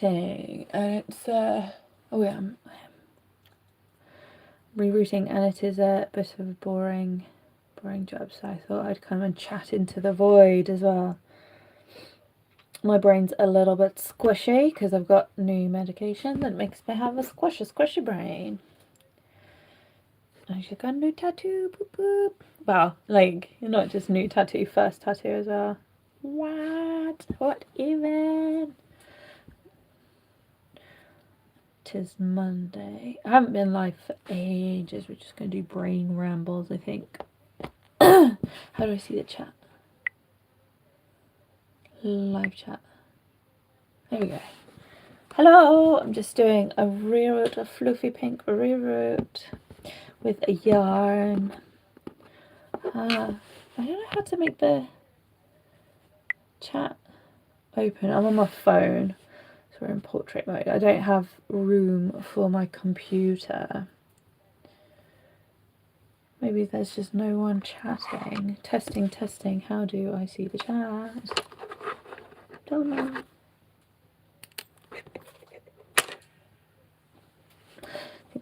thing, and it's oh yeah, I'm rerouting, and it is a bit of a boring job, so I thought I'd come and chat into the void as well. My brain's a little bit squishy because I've got new medication that makes me have a squishy brain. I got a new tattoo, boop boop. Well, like, not just new tattoo, first tattoo as well. What even? 'Tis Monday. I haven't been live for ages. We're just going to do brain rambles, I think. How do I see the chat? Live chat. There we go. Hello! I'm just doing a reroot, a fluffy pink reroot with a yarn. I don't know how to make the chat open. I'm on my phone, so we're in portrait mode. I don't have room for my computer. Maybe there's just no one chatting. Testing. How do I see the chat? Don't know.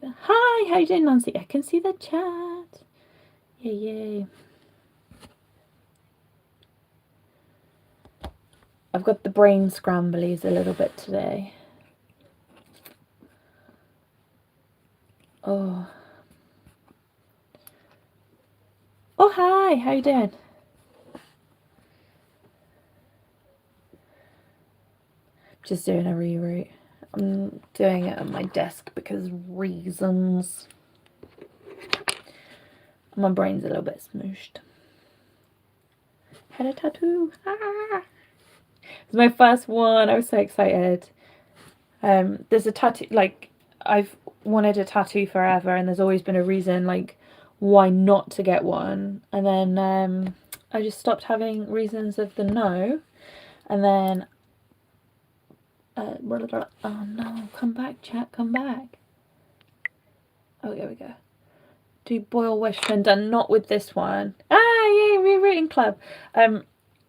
Hi, how you doing, Nancy? I can see the chat. Yay. I've got the brain scramblies a little bit today. Oh, hi, how you doing? Just doing a reroute. I'm doing it at my desk because reasons. My brain's a little bit smooshed. Had a tattoo. Ah! It's my first one. I was so excited. There's a tattoo, like, I've wanted a tattoo forever, and there's always been a reason, like, why not to get one. And then I just stopped having reasons of the no. And then oh no, come back, chat, come back. Oh, there we go. Do Boil Wish been done? Not with this one. Yay, Rerouting Club.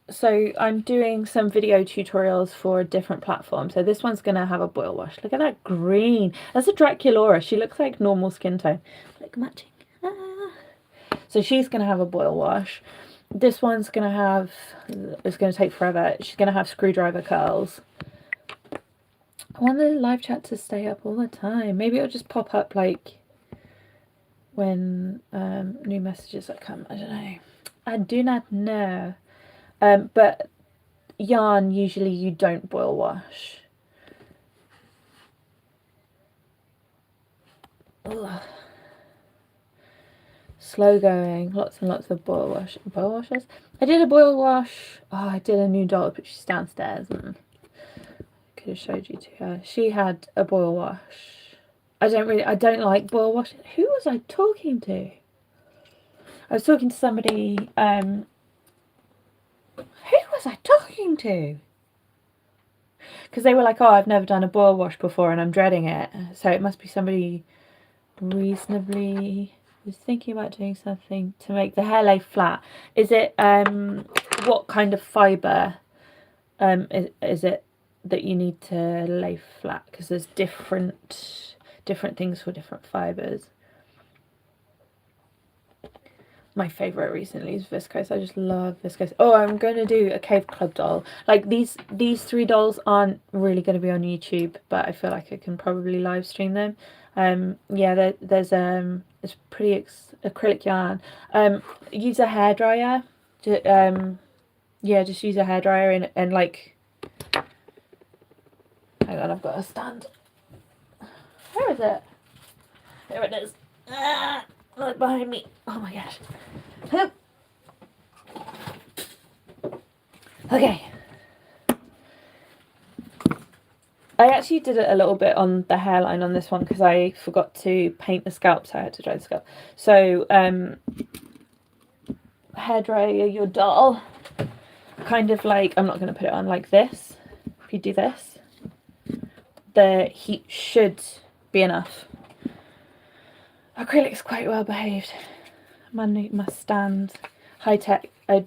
So I'm doing some video tutorials for a different platform. So this one's gonna have a boil wash. Look at that green. That's a Draculaura. She looks like normal skin tone. Like matching. So she's gonna have a boil wash. This one's gonna have, it's gonna take forever. She's gonna have screwdriver curls. I want the live chat to stay up all the time. Maybe it'll just pop up like when new messages come. I don't know. I do not know. But yarn, usually you don't boil wash. Ugh. Slow going, lots and lots of boil washes. I did a boil wash. Oh, I did a new doll, but she's downstairs. And I could have showed you to her. She had a boil wash. I don't like boil wash. Who was I talking to? I was talking to somebody. Who was I talking to? Because they were like, oh, I've never done a boil wash before and I'm dreading it. So it must be somebody reasonably was thinking about doing something to make the hair lay flat. Is it what kind of fibre is it that you need to lay flat? Because there's different things for different fibres. My favourite recently is viscose. I just love viscose. Oh, I'm going to do a Cave Club doll. Like these 3 dolls aren't really going to be on YouTube, but I feel like I can probably live stream them. Yeah, there's it's pretty acrylic yarn. Use a hairdryer. Yeah, just use a hairdryer and like. Hang on, I've got a stand. Where is it? There it is. Look behind me. Oh my gosh. Okay. I actually did it a little bit on the hairline on this one because I forgot to paint the scalp, so I had to dry the scalp. So, hairdryer your doll. Kind of like, I'm not going to put it on like this. If you do this, the heat should be enough. Acrylic's quite well behaved. My stand, high tech. I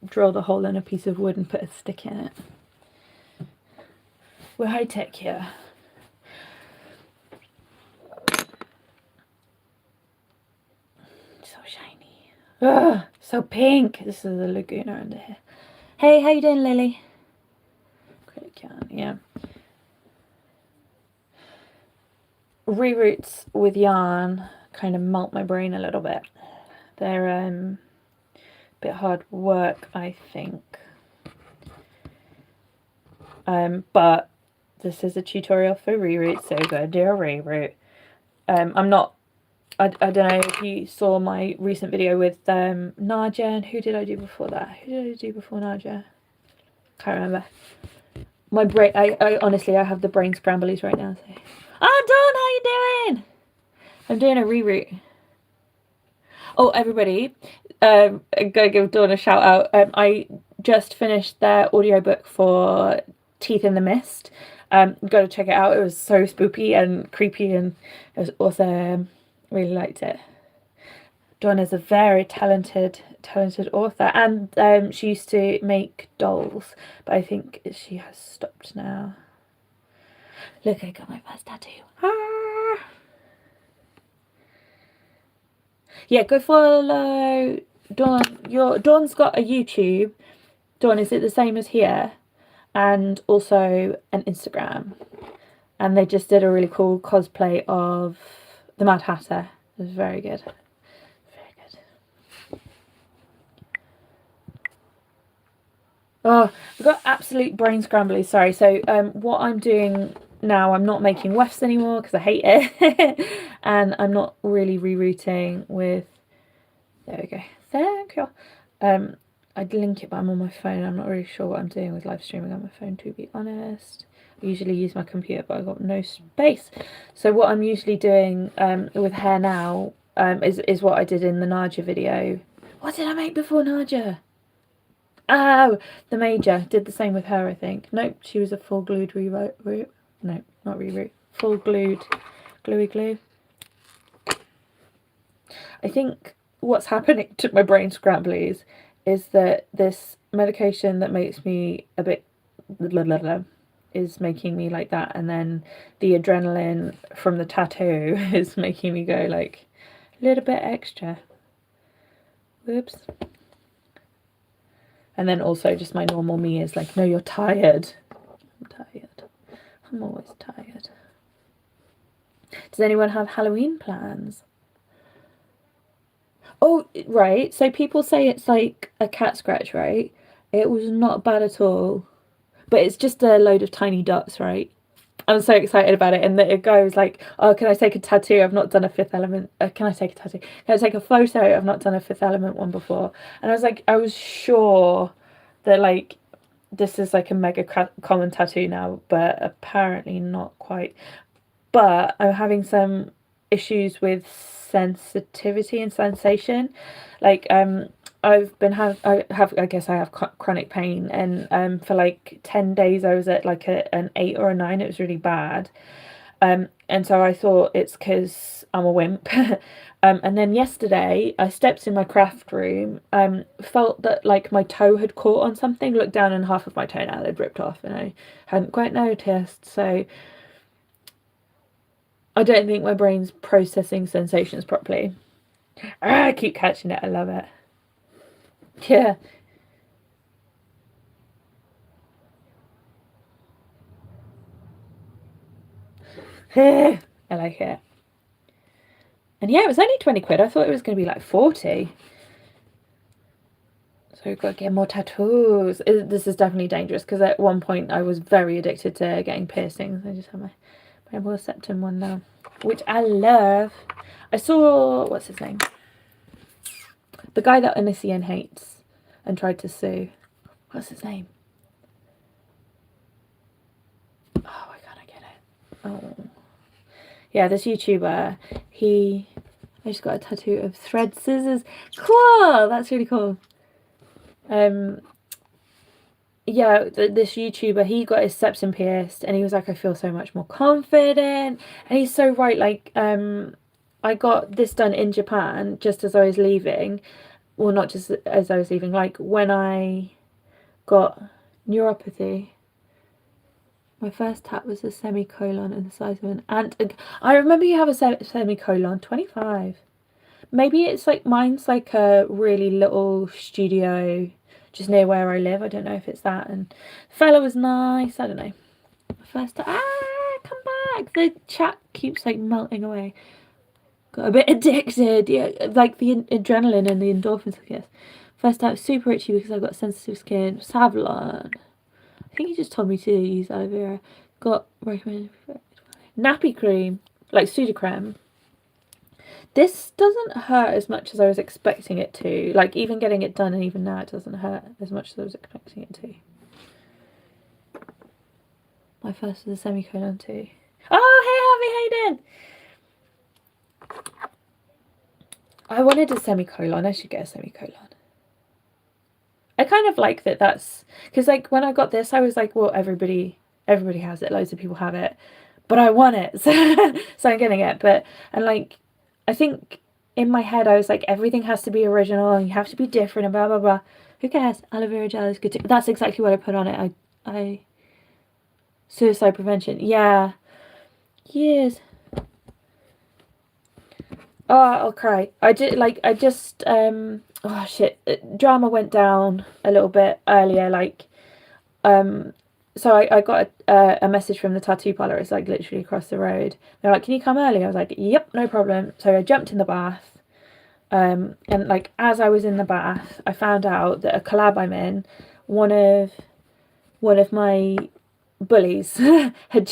drilled a hole in a piece of wood and put a stick in it. We're high tech here. So shiny. Ugh, so pink. This is the Laguna under here. Hey, how you doing, Lily? Yeah. Reroots with yarn kind of melt my brain a little bit. They're a bit hard work, I think. But this is a tutorial for reroot, so go do a reroot. I don't know if you saw my recent video with Nadia, and who did I do before that? Who did I do before Nadia? Can't remember. My brain, I honestly, I have the brain scramblies right now. So. Oh, Dawn, how you doing? I'm doing a reroot. Oh, everybody, I'm gonna give Dawn a shout out. I just finished their audiobook for Teeth in the Mist. Gotta check it out. It was so spoopy and creepy, and it was awesome. Really liked it. Dawn is a very talented author, and she used to make dolls, but I think she has stopped now. Look, I got my first tattoo. Ah! Yeah, go follow Dawn. Dawn's got a YouTube. Dawn, is it the same as here? And also an Instagram. And they just did a really cool cosplay of the Mad Hatter. It was very good. Very good. Oh, I've got absolute brain scrambly. Sorry. So what I'm doing now, I'm not making wefts anymore because I hate it. And I'm not really rerouting with... There we go. Thank you. I'd link it, but I'm on my phone. I'm not really sure what I'm doing with live streaming on my phone, to be honest. I usually use my computer, but I've got no space. So what I'm usually doing with hair now is what I did in the Nadia video. What did I make before Nadia? Oh, the Major. Did the same with her, I think. Nope, she was a full glued reroot. No, not reroot. Full glued gluey glue. I think what's happening to my brain scramblies is that this medication that makes me a bit is making me like that, and then the adrenaline from the tattoo is making me go like a little bit extra. Whoops. And then also just my normal me is like, no, you're tired. I'm tired. I'm always tired. Does anyone have Halloween plans? Oh, right. So people say it's like a cat scratch, right? It was not bad at all. But it's just a load of tiny dots, right? I'm so excited about it. And the guy was like, oh, can I take a tattoo? I've not done a Fifth Element. Can I take a tattoo? Can I take a photo? I've not done a Fifth Element one before. And I was like, I was sure that like this is like a mega common tattoo now, but apparently not quite. But I'm having some issues with sensitivity and sensation. Like I've been I guess I have chronic pain, and for like 10 days I was at like an 8 or a 9. It was really bad. And so I thought it's because I'm a wimp. And then yesterday I stepped in my craft room, felt that like my toe had caught on something, looked down and half of my toenail had ripped off, and I hadn't quite noticed. So I don't think my brain's processing sensations properly. I keep catching it. I love it. Yeah. I like it. And yeah, it was only 20 quid. I thought it was going to be like 40. So we've got to get more tattoos. This is definitely dangerous because at one point I was very addicted to getting piercings. I just have my more septum one now, which I love. I saw, what's his name? The guy that Onision hates and tried to sue. What's his name? Oh, why can't I get it? Oh. Yeah, this YouTuber, I just got a tattoo of thread scissors. Cool! That's really cool. Yeah, this YouTuber, he got his septum pierced and he was like, I feel so much more confident. And he's so right, like, I got this done in Japan just as I was leaving. Well, not just as I was leaving, like when I got neuropathy. My first tat was a semicolon and the size of an ant. I remember you have a semicolon. 25. Maybe it's like, mine's like a really little studio just near where I live. I don't know if it's that. And the fella was nice. I don't know. First tat. Come back. The chat keeps like melting away. Got a bit addicted. Yeah, like the adrenaline and the endorphins, I guess. First tat was super itchy because I've got sensitive skin. Savlon. I think he just told me to use aloe vera. Got recommended nappy cream, like Sudocreme. This doesn't hurt as much as I was expecting it to. Like, even getting it done, and even now it doesn't hurt as much as I was expecting it to. My first was a semicolon too. Oh, hey, Harvey, how you doing? I wanted a semicolon. I should get a semicolon. I kind of like that. That's because, like, when I got this, I was like, well, everybody has it. Loads of people have it, but I want it, so I'm getting it. But and like, I think in my head I was like, everything has to be original and you have to be different and blah blah blah. Who cares? Aloe vera gel is good too. That's exactly what I put on it. I suicide prevention. Yeah. Years. Oh, I'll cry. I just oh shit. Drama went down a little bit earlier, like so I got a message from the tattoo parlor. It's like literally across the road. They're like, can you come early? I was like, yep, no problem. So I jumped in the bath. And like, as I was in the bath, I found out that a collab I'm in, one of my bullies had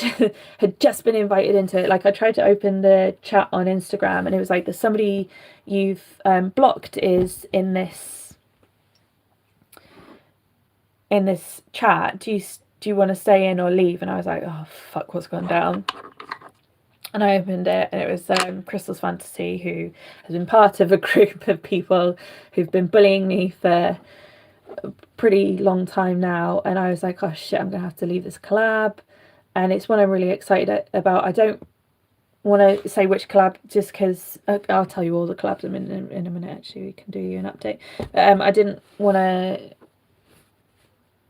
just been invited into it. Like, I tried to open the chat on Instagram and it was like, there's somebody you've blocked is in this chat. Do you want to stay in or leave? And I was like, oh fuck, what's gone down? And I opened it and it was Crystal's Fantasy, who has been part of a group of people who've been bullying me for a pretty long time now. And I was like, oh shit, I'm gonna have to leave this collab. And it's one I'm really excited about. I don't want to say which collab just because I'll tell you all the collabs I'm in a minute. Actually, we can do you an update. I didn't want to,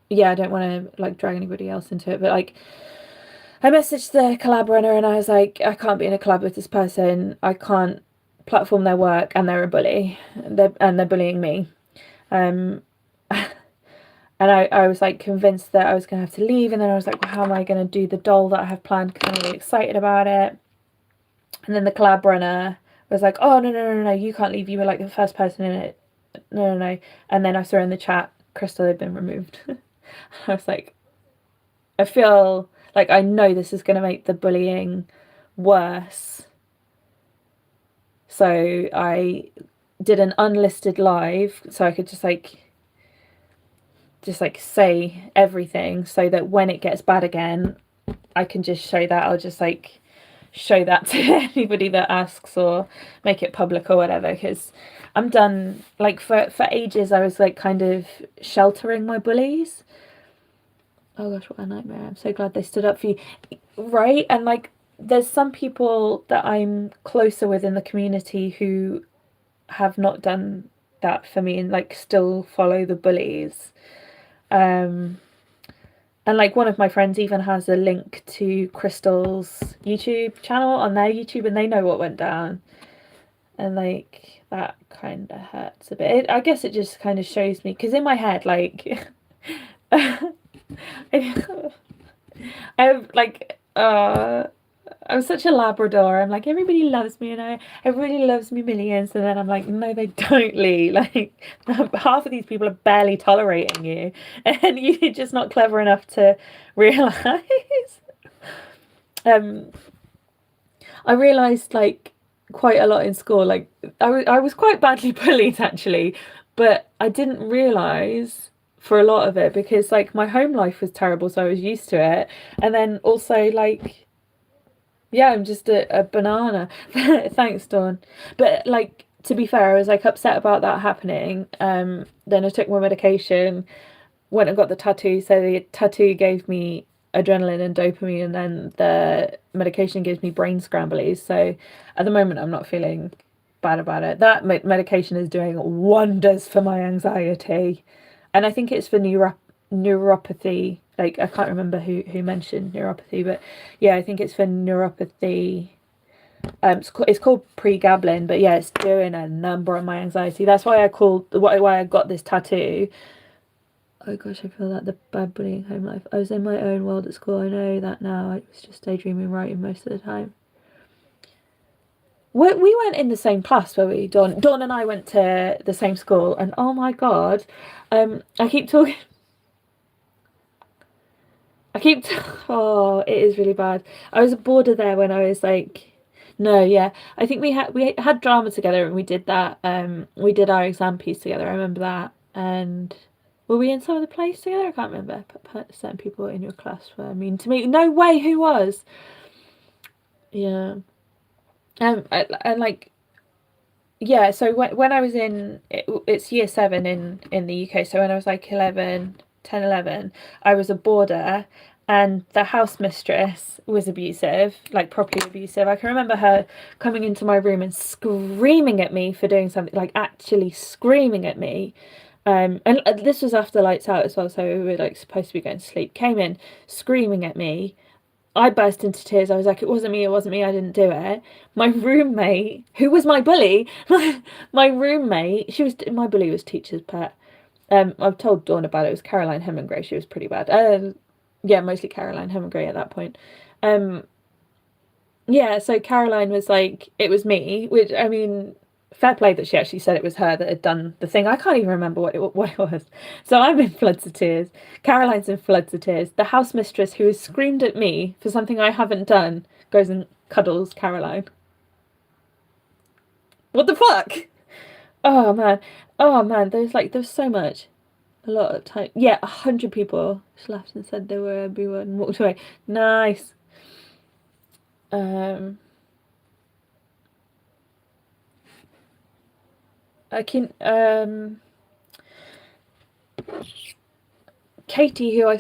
yeah, I don't want to like drag anybody else into it, but like, I messaged the collab runner and I was like, I can't be in a collab with this person. I can't platform their work and they're a bully. They're bullying me. And I was like convinced that I was going to have to leave. And then I was like, well, how am I going to do the doll that I have planned? Because I'm really excited about it. And then the collab runner was like, oh, no, you can't leave. You were like the first person in it. No. And then I saw in the chat, Crystal had been removed. I was like, I feel like I know this is going to make the bullying worse. So I did an unlisted live so I could just say everything so that when it gets bad again, I can just show that. I'll just like show that to anybody that asks or make it public or whatever, because I'm done. Like for ages I was like kind of sheltering my bullies. Oh gosh, what a nightmare. I'm so glad they stood up for you. Right? And like, there's some people that I'm closer with in the community who have not done that for me and like still follow the bullies. And like, one of my friends even has a link to Crystal's YouTube channel on their YouTube and they know what went down. And like, that kind of hurts a bit. I guess it just kind of shows me, because in my head, like, I'm like, I'm such a Labrador. I'm like, everybody loves me and everybody loves me millions. And then I'm like, no, they don't, Lee. Like, half of these people are barely tolerating you. And you're just not clever enough to realise. I realised, like, quite a lot in school. Like, I was quite badly bullied, actually. But I didn't realise for a lot of it because like my home life was terrible, so I was used to it. And then also like, yeah, I'm just a banana. Thanks, Dawn. But like, to be fair, I was like upset about that happening. Then I took my medication, went and got the tattoo. So the tattoo gave me adrenaline and dopamine, and then the medication gives me brain scramblies. So at the moment I'm not feeling bad about it. That medication is doing wonders for my anxiety. And I think it's for neuropathy like, I can't remember who mentioned neuropathy, but yeah, I think it's for neuropathy. It's called pregabalin, but yeah, it's doing a number on my anxiety. That's why why I got this tattoo. Oh gosh, I feel like the bad bullying home life. I was in my own world at school. I know that now. I was just daydreaming, writing most of the time. We went in the same class, were we? Dawn and I went to the same school, and oh my god, I keep talking. Oh, it is really bad. I was a boarder there when I was like, no, yeah. I think we had drama together and we did that. We did our exam piece together. I remember that. And were we in some of the plays together? I can't remember. But certain people in your class were mean to me. No way, who was? Yeah. And like, yeah. So when I was it's year 7 in the UK. So when I was like 11, 10, 11, I was a boarder, and the house mistress was abusive, like properly abusive. I can remember her coming into my room and screaming at me for doing something, like actually screaming at me. And this was after lights out as well, so we were like supposed to be going to sleep. Came in screaming at me. I burst into tears. I was like, it wasn't me, I didn't do it. My roommate, who was my bully, my roommate, my bully was teacher's pet. I've told Dawn about it. It was Caroline Hemingway. She was pretty bad. Yeah, mostly Caroline Hemingway at that point. Yeah, so Caroline was like, it was me, which, I mean, fair play that she actually said it was her that had done the thing. I can't even remember what it was. So I'm in floods of tears. Caroline's in floods of tears. The house mistress, who has screamed at me for something I haven't done, goes and cuddles Caroline. What the fuck? Oh man. Oh man, there's so much. A lot of time. Yeah, 100 people just laughed and said they were everyone and walked away. Nice. Um, I can Katie, who I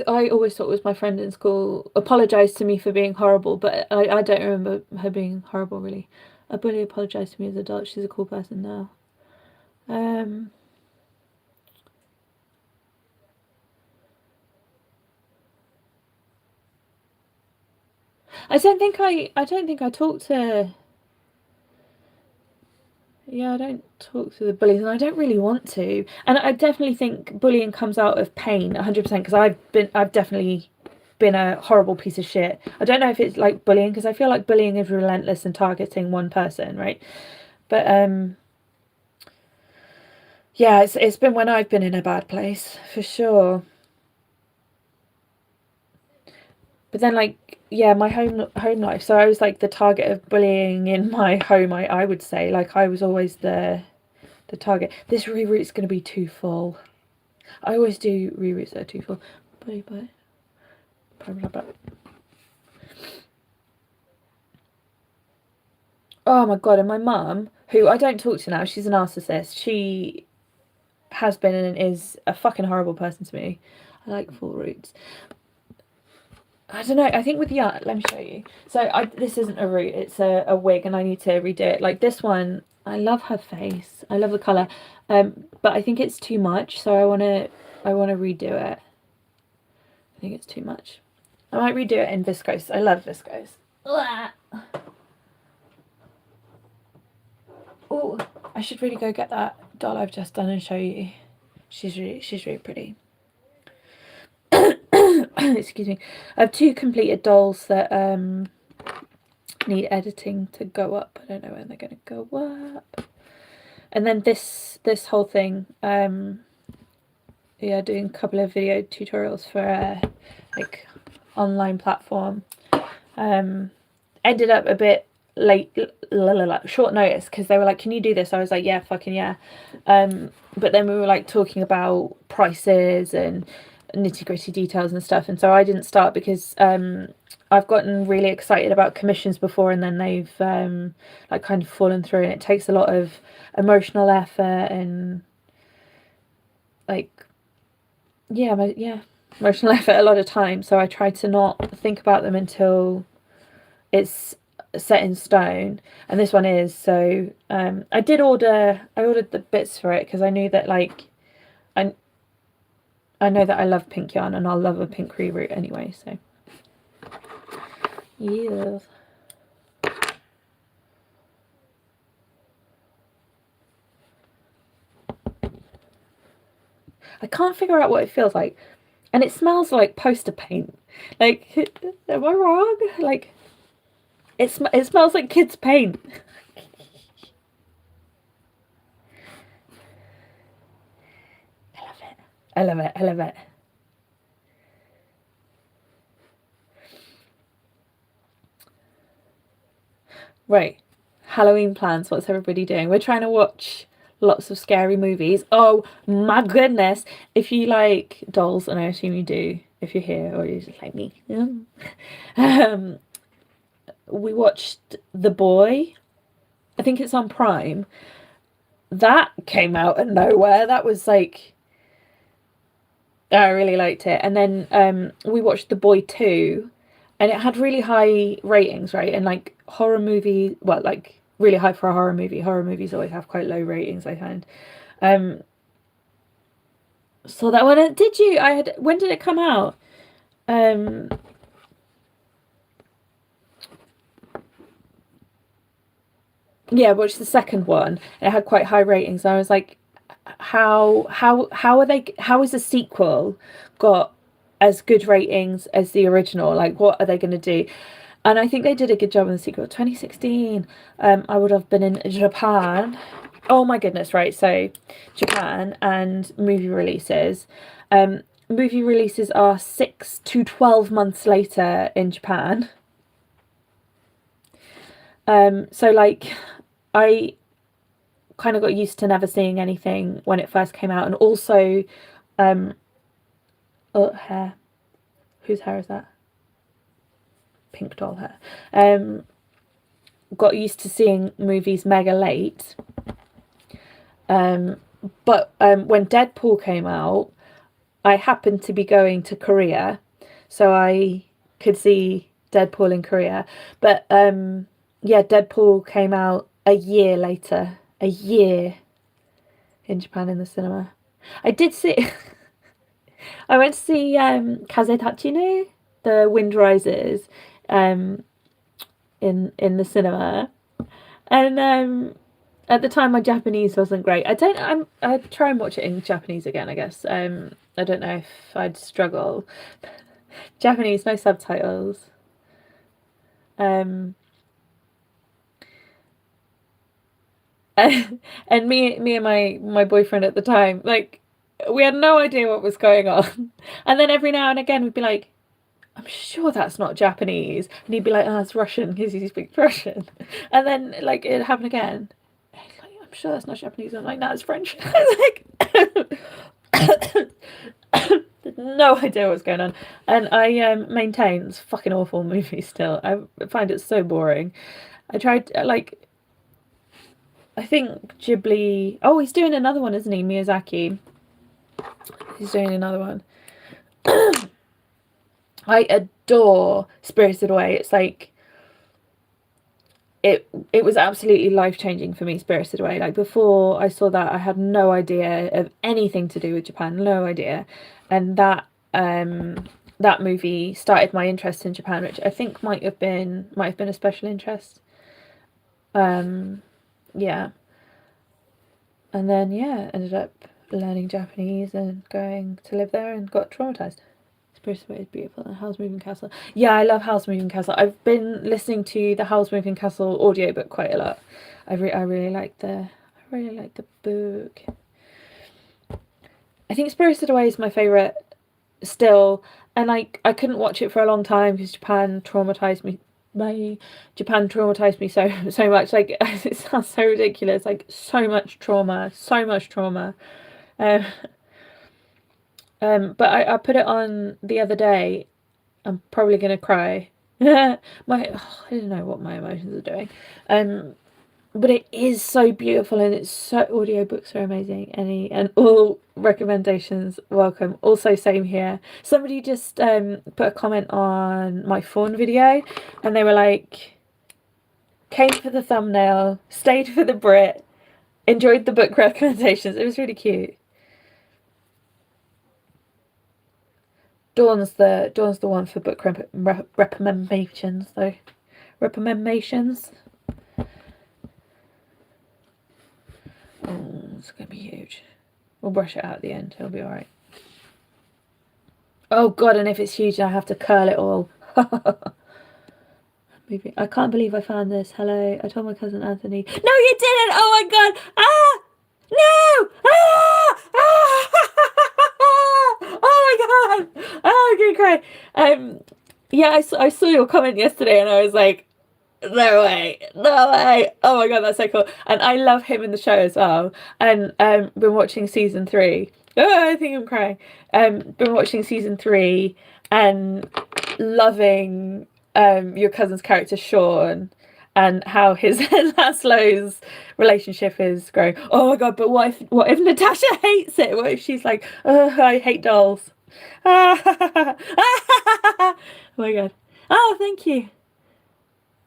always thought was my friend in school, apologized to me for being horrible, but I don't remember her being horrible really. A bully apologized to me as an adult. She's a cool person now. Um, I don't think I talked to. Yeah, I don't talk to the bullies, and I don't really want to. And I definitely think bullying comes out of pain, 100%, because I've definitely been a horrible piece of shit. I don't know if it's like bullying, because I feel like bullying is relentless and targeting one person, right? But yeah, it's been when I've been in a bad place for sure. But then like, yeah, my home life. So I was like the target of bullying in my home. I would say, like, I was always the target. This reroot's going to be too full. I always do reroots that are too full. But oh my god! And my mum, who I don't talk to now, she's a narcissist. She has been and is a fucking horrible person to me. I like full roots. I don't know. I think with let me show you. So this isn't a root. It's a wig, and I need to redo it. Like this one, I love her face. I love the color. But I think it's too much. So I wanna redo it. I think it's too much. I might redo it in viscose. I love viscose. Oh, I should really go get that doll I've just done and show you. She's really pretty. Excuse me. I have 2 completed dolls that need editing to go up. I don't know when they're gonna go up. And then this whole thing, yeah, doing a couple of video tutorials for a like online platform. Ended up a bit late, short notice, because they were like, can you do this? I was like, yeah, fucking yeah. But then we were like talking about prices and nitty gritty details and stuff, and so I didn't start because I've gotten really excited about commissions before, and then they've like kind of fallen through, and it takes a lot of emotional effort and like yeah emotional effort a lot of time, so I try to not think about them until it's set in stone, and this one is. So I ordered the bits for it because I knew that like I know that I love pink yarn, and I'll love a pink reroot anyway, so. Yes. I can't figure out what it feels like. And it smells like poster paint. Like, am I wrong? Like, it smells like kids' paint. I love it. I love it. I love it. Right. Halloween plans. What's everybody doing? We're trying to watch lots of scary movies. Oh my goodness. If you like dolls, and I assume you do, if you're here, or you're just like me. We watched The Boy. I think it's on Prime. That came out of nowhere. That was like, I really liked it. And then we watched The Boy 2, and it had really high ratings, right? And like horror movie, well, like really high for a horror movie. Horror movies always have quite low ratings, I find. So that one, did you? When did it come out? Yeah, I watched the second one. It had quite high ratings. I was like, how is the sequel got as good ratings as the original? Like, what are they going to do? And I think they did a good job in the sequel. 2016, I would have been in Japan. Oh my goodness, right? So Japan and movie releases. Movie releases are 6 to 12 months later in Japan. So like, I kind of got used to never seeing anything when it first came out, and also, oh, hair. Whose hair is that? Pink doll hair. Got used to seeing movies mega late. But when Deadpool came out, I happened to be going to Korea, so I could see Deadpool in Korea. But yeah, Deadpool came out a year later. A year in Japan in the cinema. I did see. I went to see Kaze Tachino, The Wind Rises, in the cinema, and at the time my Japanese wasn't great. I'd try and watch it in Japanese again, I guess. I don't know if I'd struggle. Japanese, no subtitles. And me and my boyfriend at the time, like, we had no idea what was going on. And then every now and again we'd be like, I'm sure that's not Japanese. And he'd be like, oh, it's Russian because he speaks Russian. And then like it'd happen again. And he's like, I'm sure that's not Japanese. I'm like, no, it's French. I was like, no idea what's going on. And I maintain it's fucking awful movie still. I find it so boring. I tried like, I think Ghibli. Oh, he's doing another one, isn't he? Miyazaki. He's doing another one. I adore Spirited Away. It's like it was absolutely life-changing for me, Spirited Away. Like, before I saw that, I had no idea of anything to do with Japan, no idea. And that that movie started my interest in Japan, which I think might have been a special interest. Yeah. And then yeah, ended up learning Japanese and going to live there and got traumatized. Spirited Away is beautiful. And Howl's Moving Castle. Yeah, I love Howl's Moving Castle. I've been listening to the Howl's Moving Castle audiobook quite a lot. I really like the book. I think Spirited Away is my favourite still, and like I couldn't watch it for a long time because Japan traumatized me so much. Like, it sounds so ridiculous. Like, so much trauma. But I put it on the other day. I'm probably gonna cry. I don't know what my emotions are doing. But it is so beautiful, and it's so, audiobooks are amazing. And all recommendations welcome. Also, same here. Somebody just put a comment on my fawn video, and they were like, came for the thumbnail, stayed for the Brit, enjoyed the book recommendations. It was really cute. Dawn's the one for book recommendations though. Recommendations. Oh, it's gonna be huge. We'll brush it out at the end. It'll be all right. Oh god, and if it's huge, I have to curl it all. Maybe I can't believe I found this. Hello, I told my cousin Anthony. No, you didn't. Oh my god. Ah, no. Ah, ah. Oh my god. Oh, I'm gonna cry. Yeah, I saw your comment yesterday, and I was like, no way, no way. Oh my god, that's so cool. And I love him in the show as well. And been watching season 3. Oh, I think I'm crying. Been watching season 3 and loving your cousin's character Sean and how his and Laszlo's relationship is growing. Oh my god, but what if Natasha hates it? What if she's like, oh, I hate dolls. Oh my god. Oh, thank you.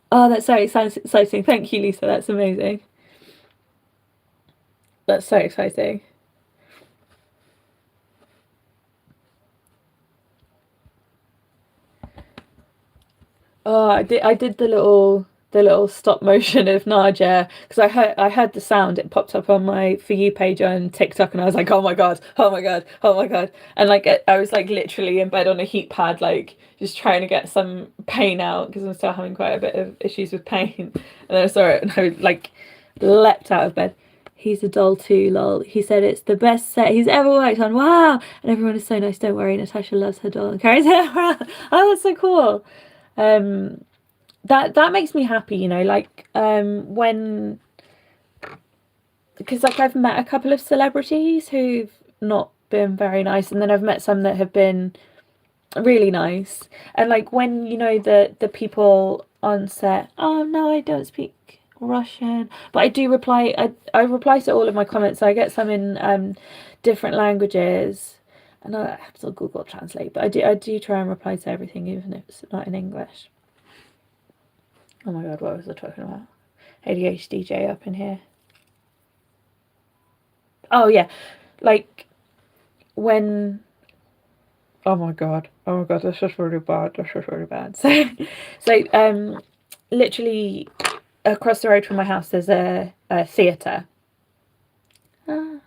Oh, that's so exciting. Thank you, Lisa. That's amazing. That's so exciting. Oh, I did the little stop motion of Naja because I heard the sound. It popped up on my For You page on TikTok, and I was like, oh my god, oh my god, oh my god. And like I was like literally in bed on a heat pad, like just trying to get some pain out because I'm still having quite a bit of issues with pain. And then I saw it, and I like leapt out of bed. He's a doll too, lol. He said it's the best set he's ever worked on. Wow! And everyone is so nice. Don't worry, Natasha loves her doll and carries it around. Oh, that's so cool. That makes me happy, you know, like when, because like I've met a couple of celebrities who've not been very nice, and then I've met some that have been really nice, and like when, you know, the people on set, oh no, I don't speak Russian, but I do reply. I reply to all of my comments, so I get some in different languages, and I have to Google Translate, but I do try and reply to everything, even if it's not in English. Oh my god, what was I talking about? ADHD up in here. Oh yeah, like when. Oh my god, this is really bad. This is really bad. So literally across the road from my house, there's a theatre. I'm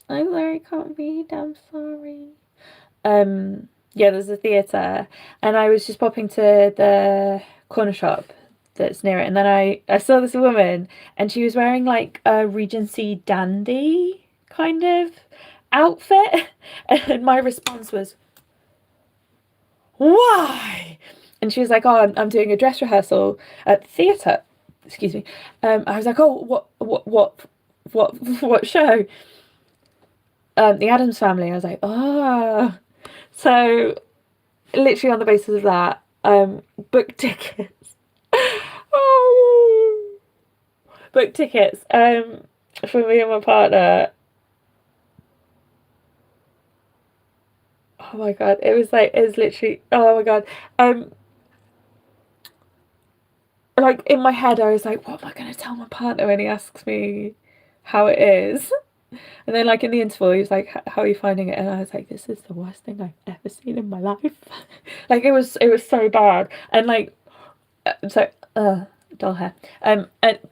sorry, can't read. I'm sorry. Yeah, there's a theatre, and I was just popping to the corner shop that's near it, and then I saw this woman, and she was wearing like a Regency dandy kind of outfit, and my response was, why? And she was like, oh, I'm doing a dress rehearsal at the theatre. Excuse me. I was like, oh, what show? The Addams Family. I was like, oh. So literally on the basis of that, booked tickets. Oh, booked tickets for me and my partner. Oh my god, it was literally, oh my god. Like in my head I was like, what am I gonna tell my partner when he asks me how it is? And then like in the interval he was like, how are you finding it? And I was like, this is the worst thing I've ever seen in my life. Like it was so bad. And like dull hair. And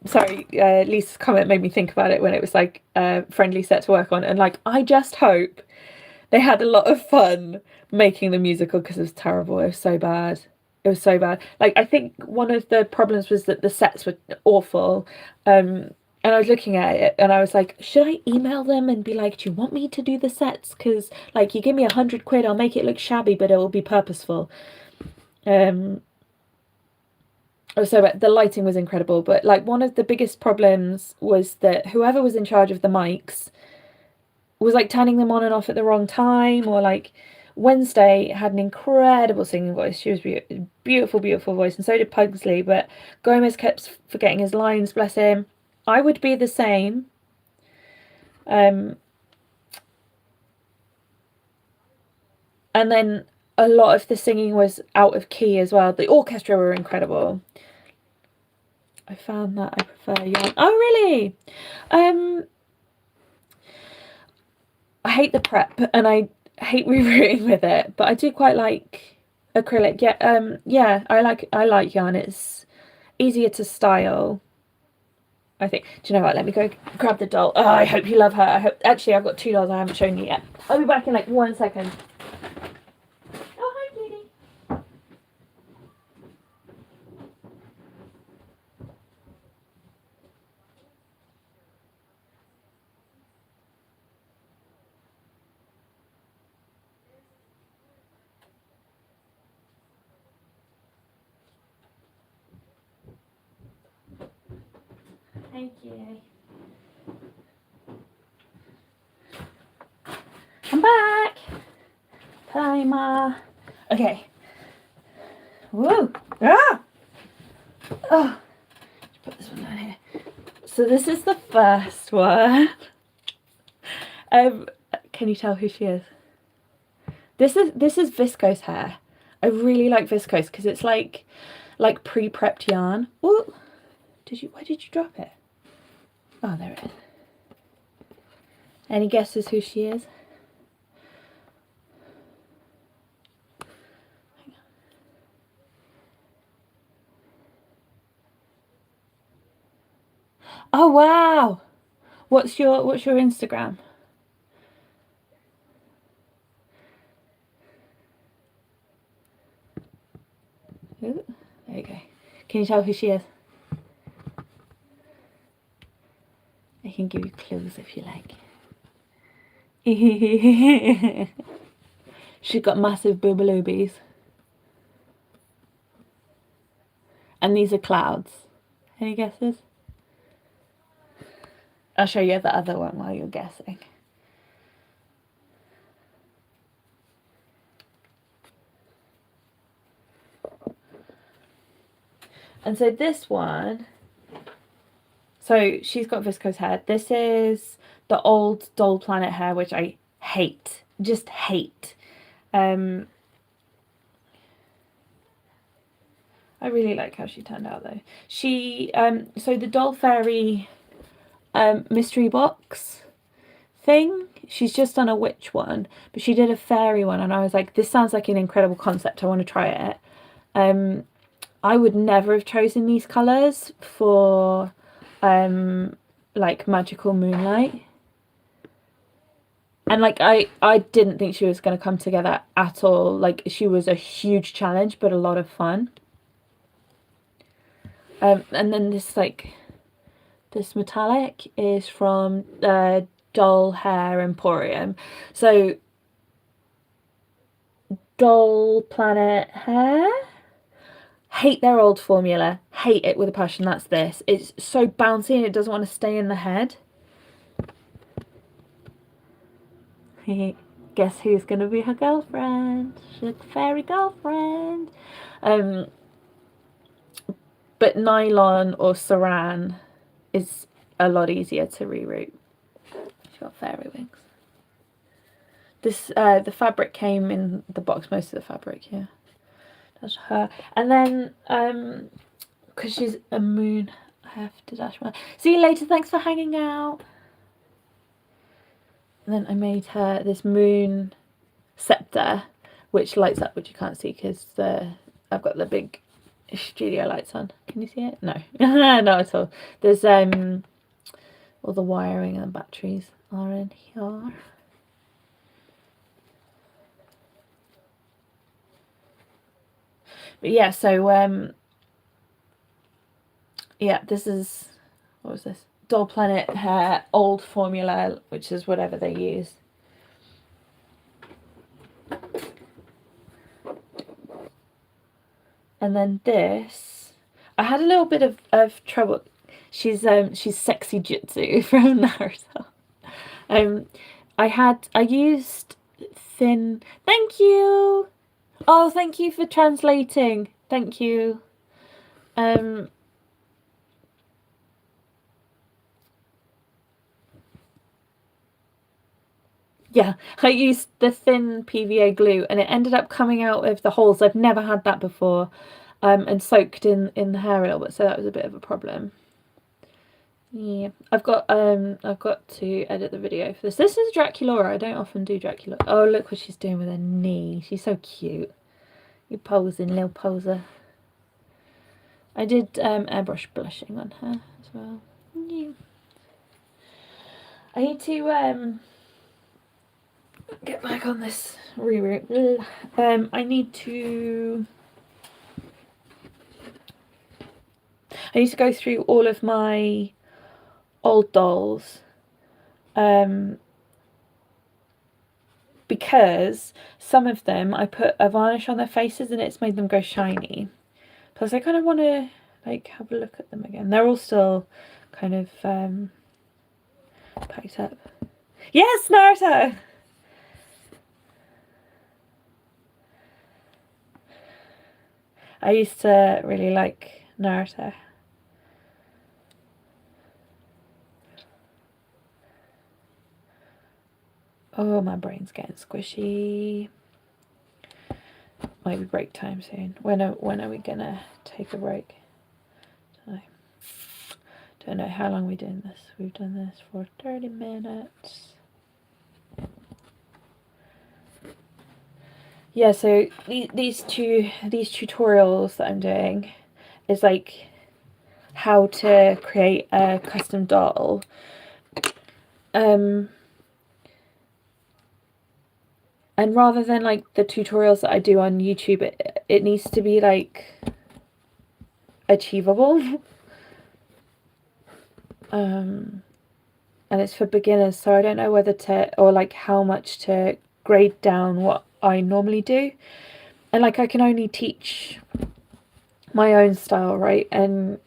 sorry, Lisa's comment made me think about it when it was like a friendly set to work on, and like I just hope they had a lot of fun making the musical because it was terrible. It was so bad. It was so bad. Like I think one of the problems was that the sets were awful. And I was looking at it and I was like, should I email them and be like, do you want me to do the sets? Because like you give me £100, I'll make it look shabby, but it will be purposeful. So the lighting was incredible, but like one of the biggest problems was that whoever was in charge of the mics was like turning them on and off at the wrong time, or like Wednesday had an incredible singing voice. She was beautiful, beautiful voice, and so did Pugsley, but Gomez kept forgetting his lines, bless him. I would be the same. And then a lot of the singing was out of key as well. The orchestra were incredible. I found that I prefer young. Oh, really? I hate the prep, and I hate rerouting with it, but I do quite like acrylic. Yeah, I like yarn. It's easier to style, I think. Do you know what? Let me go grab the doll. Oh, I hope you love her. Actually, I've got 2 dolls I haven't shown you yet. I'll be back in like 1 second. Oh, hi, Judy. Thank you. I'm back. Timer. Okay. Woo. Ah. Oh. Let's put this one down here. So this is the first one. Can you tell who she is? This is viscose hair. I really like viscose because it's like pre-prepped yarn. Ooh. Where did you drop it? Oh, there it is. Any guesses who she is? Oh wow! What's your Instagram? Ooh, there you go. Can you tell who she is? I can give you clues if you like. She's got massive boobaloobies. And these are clouds. Any guesses? I'll show you the other one while you're guessing. And so this one, so she's got viscose hair. This is the old Doll Planet hair, which I hate, just hate. I really like how she turned out though. She, so the Doll Fairy mystery box thing, she's just done a witch one, but she did a fairy one and I was like, this sounds like an incredible concept, I want to try it. I would never have chosen these colours for like Magical Moonlight, and like I didn't think she was going to come together at all. Like she was a huge challenge but a lot of fun. And then this metallic is from Doll Hair Emporium. So Doll Planet hair, hate their old formula, hate it with a passion. That's this. It's so bouncy and it doesn't want to stay in the head. Guess who's going to be her girlfriend? She's a fairy girlfriend. But nylon or saran is a lot easier to reroute. She's got fairy wings. This the fabric came in the box, most of the fabric, yeah. That's her. And then because she's a moon, I have to dash my. See you later, thanks for hanging out. And then I made her this moon scepter, which lights up, which you can't see because I've got the big studio lights on. Can you see it? No. Not at all. There's all the wiring and the batteries are in here. But yeah, so yeah, this is, what was this? Doll Planet hair, old formula, which is whatever they use. And then this, I had a little bit of trouble. She's sexy Jutsu from Naruto. I used thin. Thank you. Oh, thank you for translating. Thank you. Yeah, I used the thin PVA glue and it ended up coming out of the holes. I've never had that before, and soaked in the hair a little bit, so that was a bit of a problem. Yeah, I've got to edit the video for this. This is Draculaura. I don't often do Draculaura. Oh, look what she's doing with her knee. She's so cute. You posing, little poser. I did airbrush blushing on her as well. Yeah. I need to get back on this reroute. I need to go through all of my old dolls, because some of them I put a varnish on their faces and it's made them go shiny. Plus I kind of want to like have a look at them again. They're all still kind of packed up. Yes, Naruto! I used to really like Naruto. Oh, my brain's getting squishy. Might be break time soon. When are we gonna take a break? Don't know how long we're doing this. We've done this for 30 minutes. Yeah, so these tutorials that I'm doing is like how to create a custom doll. And rather than like the tutorials that I do on YouTube, it needs to be like achievable. And it's for beginners, so I don't know whether to, or like how much to grade down what I normally do. And like I can only teach my own style, right? And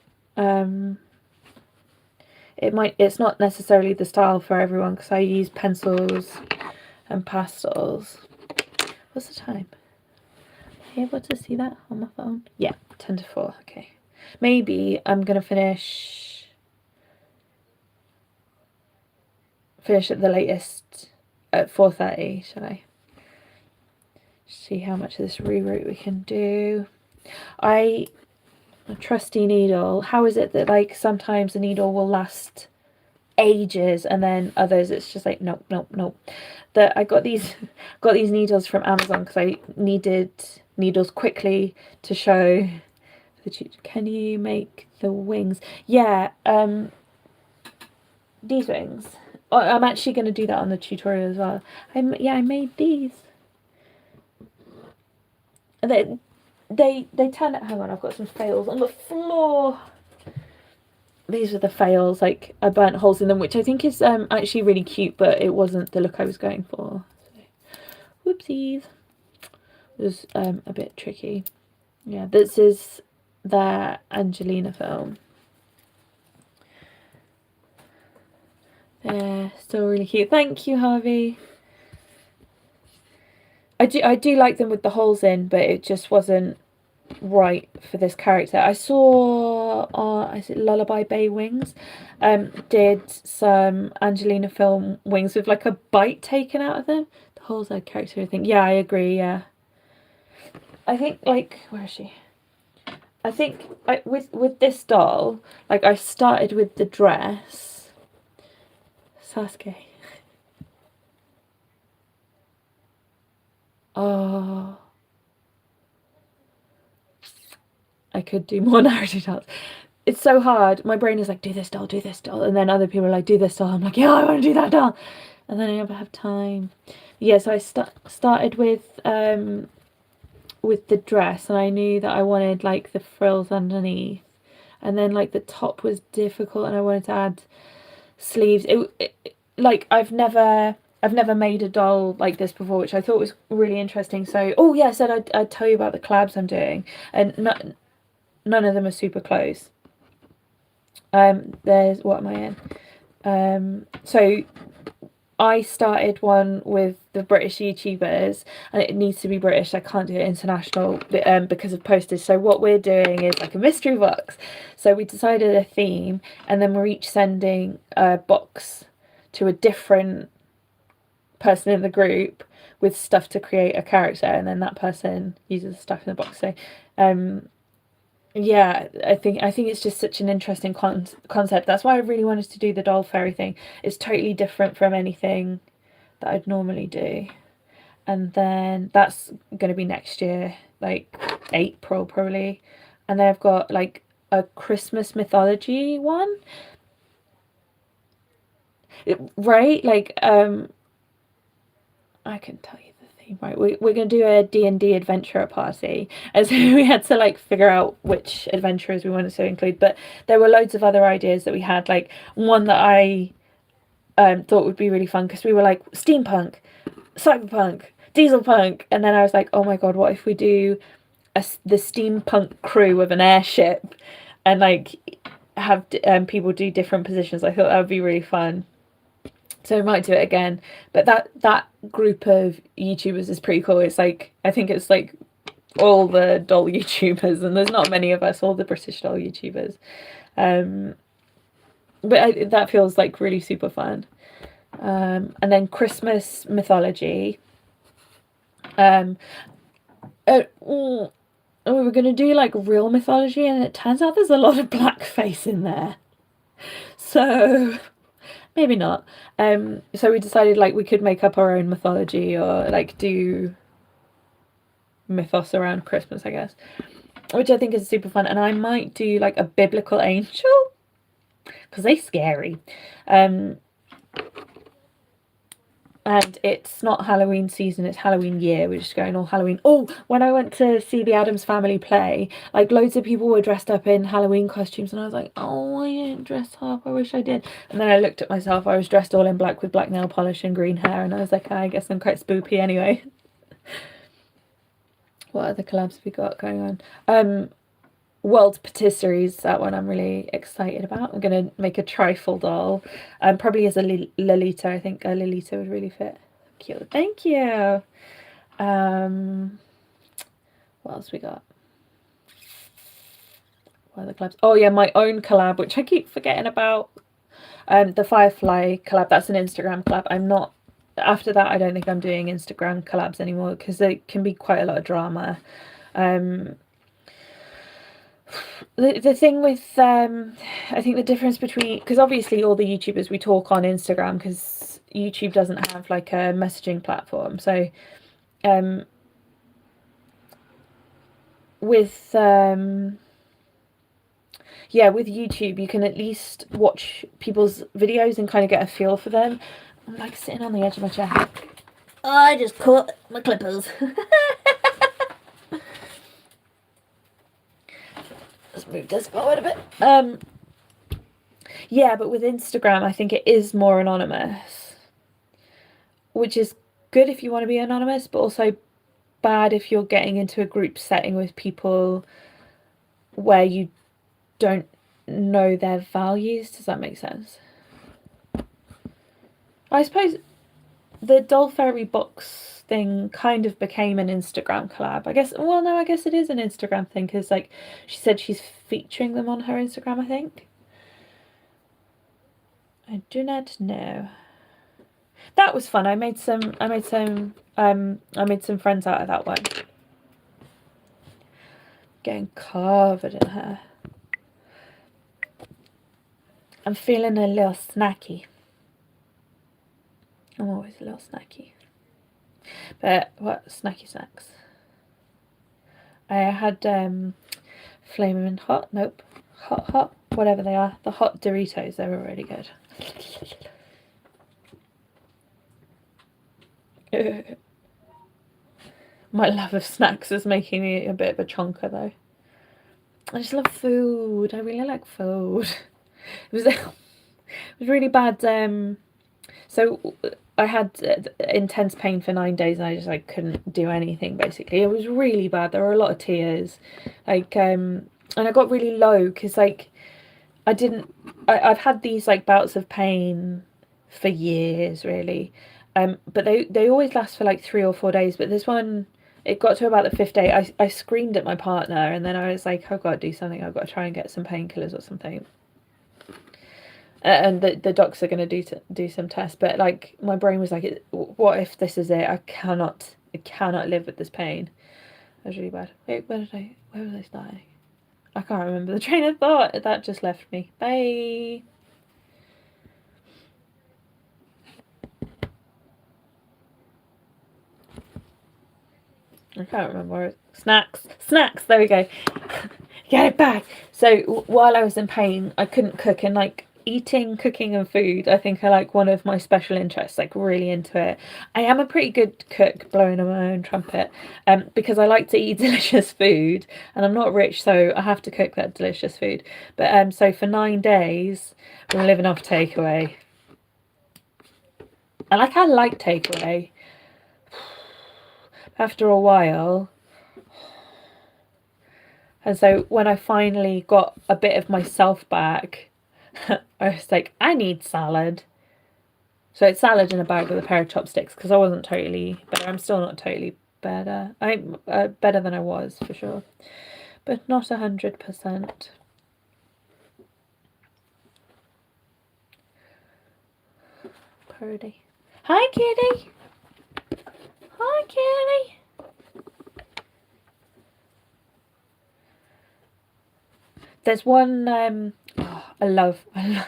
it's not necessarily the style for everyone, because I use pencils and pastels. What's the time? Are you able to see that on my phone? Yeah, 10 to 4. Okay. Maybe I'm going to finish at the latest at 4:30, shall I? See how much of this reroute we can do. A trusty needle. How is it that like sometimes a needle will last ages and then others it's just like nope. That I got these needles from Amazon because I needed needles quickly to show the can you make the wings? Yeah, these wings. Oh, I'm actually going to do that on the tutorial as well. I made these. And they turn out. Hang on, I've got some fails on the floor. These are the fails. Like I burnt holes in them, which I think is actually really cute, but it wasn't the look I was going for. So, whoopsies. It was a bit tricky. Yeah, this is the Angelina film. They're still really cute. Thank you, Harvey. I do like them with the holes in, but it just wasn't right for this character. I saw is it Lullaby Bay Wings did some Angelina film wings with like a bite taken out of them. The holes are character, I think. Yeah, I agree. Yeah, I think like where is she? I think with this doll, like I started with the dress. Sasuke. Oh, I could do more Naruto dolls. It's so hard. My brain is like, do this doll, and then other people are like, do this doll. I'm like, yeah, I want to do that doll, and then I never have time. Yeah, so I started with the dress, and I knew that I wanted like the frills underneath, and then like the top was difficult, and I wanted to add sleeves. Like I've never made a doll like this before, which I thought was really interesting. So, oh yeah, I said I'd tell you about the collabs I'm doing, and none of them are super close. There's, what am I in? So I started one with the British YouTubers, and it needs to be British. I can't do it international because of postage. So what we're doing is like a mystery box. So we decided a theme, and then we're each sending a box to a different person in the group with stuff to create a character, and then that person uses the stuff in the box. So Yeah, I think it's just such an interesting concept. That's why I really wanted to do the doll fairy thing. It's totally different from anything that I'd normally do. And then that's going to be next year, like April probably. And then I've got like a Christmas mythology one. Right? Like I can tell you the theme, right? We're going to do a D&D adventurer party. And so we had to like figure out which adventurers we wanted to include, but there were loads of other ideas that we had. Like one that I thought would be really fun, because we were like steampunk, cyberpunk, diesel punk, and then I was like, oh my god, what if we do the steampunk crew with an airship, and like have people do different positions. I thought that would be really fun, so we might do it again. But that group of YouTubers is pretty cool. It's like, I think it's like all the doll YouTubers, and there's not many of us, all the British doll YouTubers. But that feels like really super fun. And then Christmas mythology. We were going to do like real mythology, and it turns out there's a lot of blackface in there. So maybe not. So we decided like we could make up our own mythology, or like do mythos around Christmas, I guess, which I think is super fun. And I might do like a biblical angel, because they're scary. And it's not Halloween season, it's Halloween year. We're just going all Halloween. Oh, when I went to see the Addams Family play, like loads of people were dressed up in Halloween costumes, and I was like, oh, I didn't dress up, I wish I did. And then I looked at myself, I was dressed all in black with black nail polish and green hair, and I was like, I guess I'm quite spoopy anyway. What other collabs have we got going on? World Patisseries, that one I'm really excited about. I'm going to make a trifle doll, probably as a Lolita. I think a Lolita would really fit. Cute. Thank you. What else we got? What other collabs? Oh yeah, my own collab, which I keep forgetting about. The Firefly collab. That's an Instagram collab. I'm not. After that, I don't think I'm doing Instagram collabs anymore, because they can be quite a lot of drama. The thing with I think the difference between, because obviously all the YouTubers, we talk on Instagram because YouTube doesn't have like a messaging platform. So with with YouTube you can at least watch people's videos and kind of get a feel for them. I'm like sitting on the edge of my chair. Oh, I just caught my clippers. Let's move this forward a bit. Yeah, but with Instagram, I think it is more anonymous, which is good if you want to be anonymous, but also bad if you're getting into a group setting with people where you don't know their values. Does that make sense? I suppose the Doll Fairy box thing kind of became an Instagram collab, I guess. Well, no, I guess it is an Instagram thing, because like she said she's featuring them on her Instagram, I think. I do not know. That was fun. I made some friends out of that one. Getting covered in hair. I'm feeling a little snacky. I'm always a little snacky. But what snacky snacks? I had Flamin' Hot, nope, hot, whatever they are. The hot Doritos, they were really good. My love of snacks is making me a bit of a chonker though. I just love food. I really like food. It was really bad. So I had intense pain for 9 days, and I just like couldn't do anything. Basically, it was really bad. There were a lot of tears, like and I got really low because like I've had these like bouts of pain for years, really, but they always last for like 3 or 4 days. But this one, it got to about the 5th day. I screamed at my partner, and then I was like, I've got to do something. I've got to try and get some painkillers or something. And the docs are going to do some tests, but like my brain was like, what if this is it? I cannot live with this pain. It was really bad. Wait, where was I starting? I can't remember the train of thought. That just left me. Bye. I can't remember where snacks. Snacks. There we go. Get it back. So while I was in pain, I couldn't cook, and like eating, cooking, and food, I think are like one of my special interests. Like really into it. I am a pretty good cook, blowing on my own trumpet, because I like to eat delicious food, and I'm not rich, so I have to cook that delicious food. But so for 9 days, we were living off takeaway. And like I like takeaway. After a while. And so when I finally got a bit of myself back, I was like, I need salad. So it's salad in a bag with a pair of chopsticks, because I wasn't totally better. I'm still not totally better. I'm better than I was, for sure. But not 100%. Purdy. Hi, kitty. Hi, kitty. There's one, I love kebabs.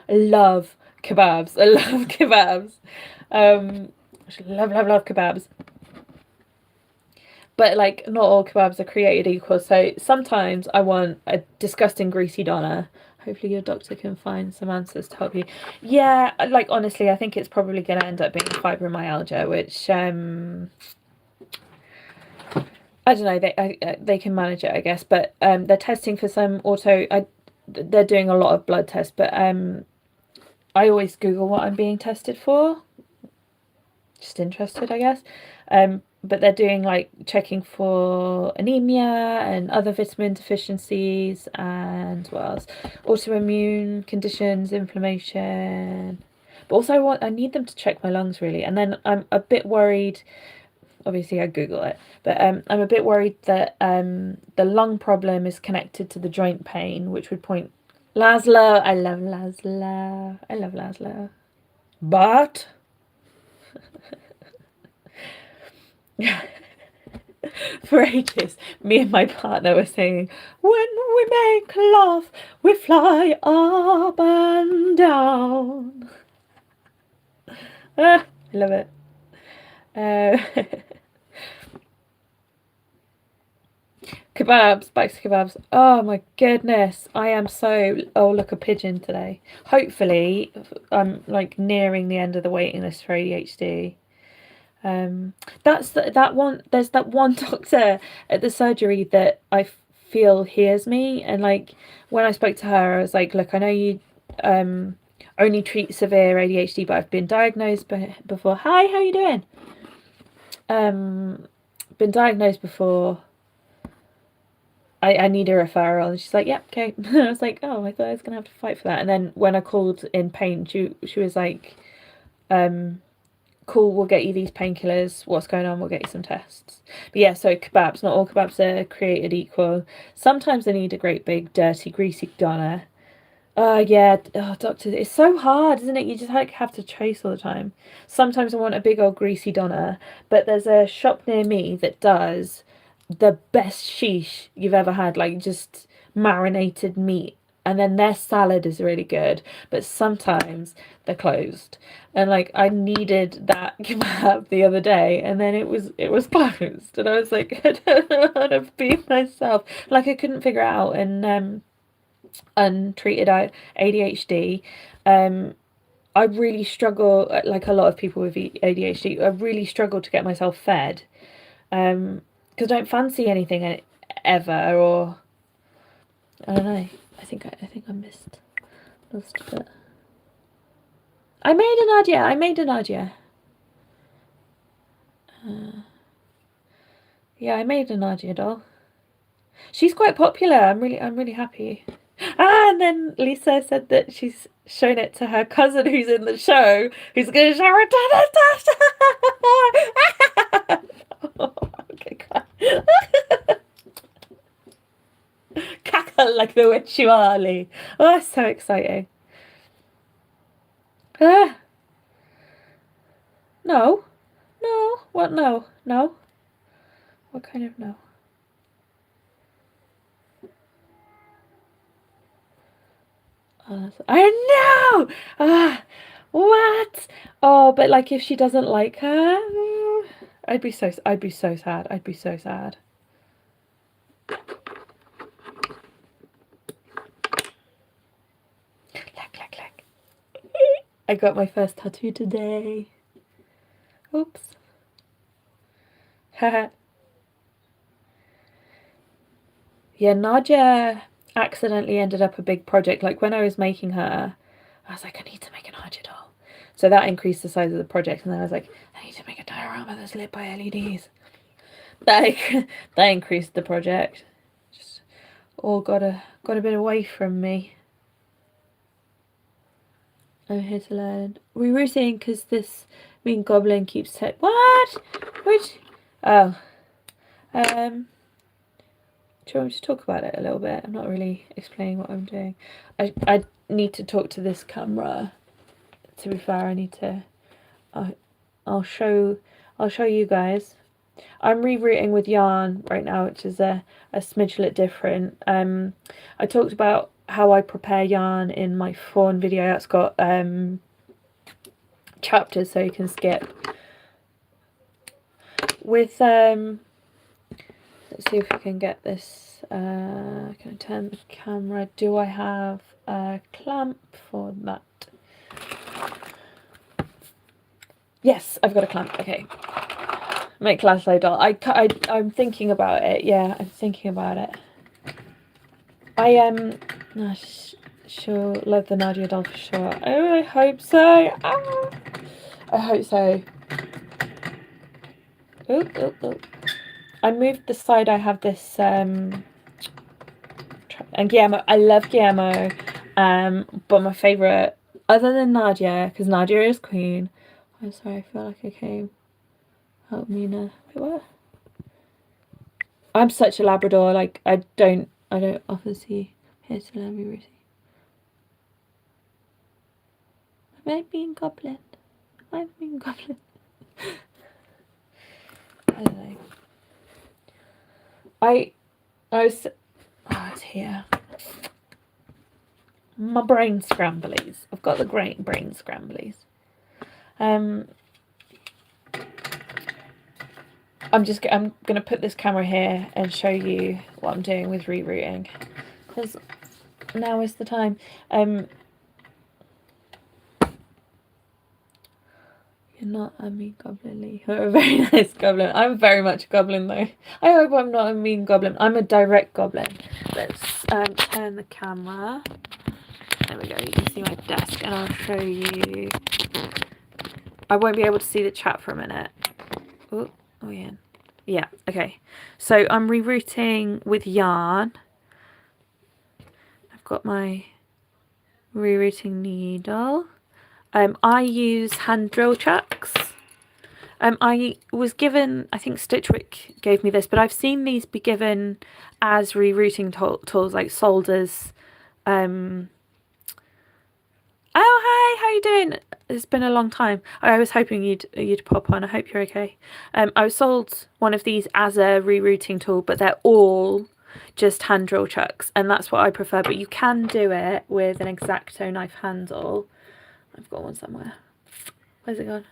I love kebabs. Love kebabs. But like, not all kebabs are created equal. So sometimes I want a disgusting greasy doner. Hopefully your doctor can find some answers to help you. Yeah, like honestly, I think it's probably going to end up being fibromyalgia, which I don't know. They can manage it, I guess. But they're testing for some they're doing a lot of blood tests, but I always Google what I'm being tested for. Just interested, I guess. But they're doing like checking for anemia and other vitamin deficiencies, and what else? Autoimmune conditions, inflammation. But also I need them to check my lungs really. And then I'm a bit worried. Obviously I Google it, but I'm a bit worried that the lung problem is connected to the joint pain, which would point Laszlo. I love Laszlo. I love Laszlo. But for ages, me and my partner were singing, when we make love, we fly up and down. I love it. Kebabs, back to kebabs. Oh my goodness, I am so. Oh, look, a pigeon today. Hopefully, I'm like nearing the end of the waiting list for ADHD. That's that one. There's that one doctor at the surgery that I feel hears me, and like when I spoke to her, I was like, look, I know you only treat severe ADHD, but I've been diagnosed before. Hi, how you doing? Been diagnosed before. I need a referral, and she's like, yep, okay. I was like, oh, I thought I was gonna have to fight for that. And then when I called in pain, she was like, cool, we'll get you these painkillers, what's going on, we'll get you some tests. But yeah, so kebabs, not all kebabs are created equal. Sometimes they need a great big dirty greasy doner. Yeah, oh doctor, it's so hard, isn't it? You just like have to chase all the time. Sometimes I want a big old greasy doner, but there's a shop near me that does the best sheesh you've ever had, like just marinated meat, and then their salad is really good, but sometimes they're closed, and like I needed that kebab the other day, and then it was closed, and I was like, I don't know how to be myself, like I couldn't figure it out. And untreated ADHD, I really struggle, like a lot of people with ADHD, I really struggle to get myself fed, because I don't fancy anything ever, or I don't know. I think I missed a bit. I made an Nadia. I made a Nadia. Yeah, I made a Nadia doll. She's quite popular. I'm really happy. And then Lisa said that she's shown it to her cousin who's in the show, who's going to show her okay, cackle like the witch you are, Lee. Oh, that's so exciting. Ah, no. No. What? No. What kind of no? I know. What? Oh, but like if she doesn't like her, I'd be so sad. I'd be so sad. Look. I got my first tattoo today. Oops. Haha. Yeah, Nadia accidentally ended up a big project. Like when I was making her, I was like, I need to make a Nadia doll. So that increased the size of the project, and then I was like, I need to make a diorama that's lit by LEDs. That increased the project. Just all got a bit away from me. I'm here to learn. We were saying because this mean goblin keeps what? Which? Oh. Do you want me to talk about it a little bit? I'm not really explaining what I'm doing. I need to talk to this camera. To be fair, I need to. I'll show you guys. I'm rerouting with yarn right now, which is a smidgelet different. I talked about how I prepare yarn in my fawn video. That's got chapters so you can skip. With let's see if we can get this. Can I turn the camera? Do I have a clamp for that? Yes, I've got a clamp. Okay. Make Laszlo doll. I'm thinking about it. Yeah, I'm thinking about it. She'll love the Nadia doll for sure. Oh, I hope so. I hope so. Oh. I moved the side. I have this and Guillermo. I love Guillermo. But my favourite, other than Nadia, because Nadia is queen. I'm sorry, I feel like I came. Help me now. Wait, what? I'm such a Labrador. Like I don't often see. Here to learn me, Ruthie. I'm being goblin. I don't know. I was. Oh, it's here. My brain scramblies. I've got the great brain scramblies. I'm gonna put this camera here and show you what I'm doing with rerouting, because now is the time. You're not a mean goblin, Lee. You're a very nice goblin. I'm very much a goblin though. I hope I'm not a mean goblin. I'm a direct goblin. Let's turn the camera. There we go. You can see my desk, and I'll show you. I won't be able to see the chat for a minute. Oh yeah. Yeah, okay. So I'm rerouting with yarn. I've got my rerouting needle. I use hand drill chucks. I was given, I think Stitchwick gave me this, but I've seen these be given as rerouting tools, like Solders. Oh, hi, how you doing? It's been a long time. I was hoping you'd pop on. I hope you're okay. I was sold one of these as a rerouting tool, but they're all just hand drill chucks, and that's what I prefer. But you can do it with an X-Acto knife handle. I've got one somewhere. Where's it gone?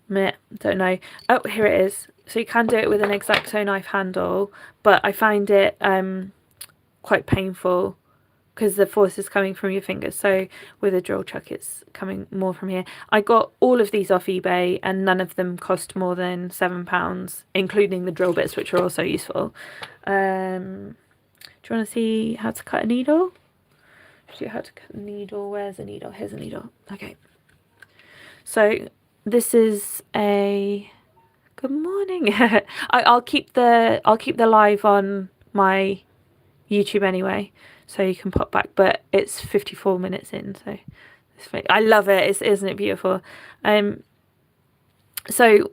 Meh, don't know. Oh, here it is. So you can do it with an X-Acto knife handle, but I find it quite painful because the force is coming from your fingers. So with a drill chuck, it's coming more from here. I got all of these off eBay, and none of them cost more than £7, including the drill bits, which are also useful. Do you want to see how to cut a needle? Show you how to cut a needle. Where's a needle? Here's a needle. Okay. So this is a. Good morning. I'll keep the live on my YouTube anyway, so you can pop back. But it's 54 minutes in, so I love it. Isn't it beautiful? So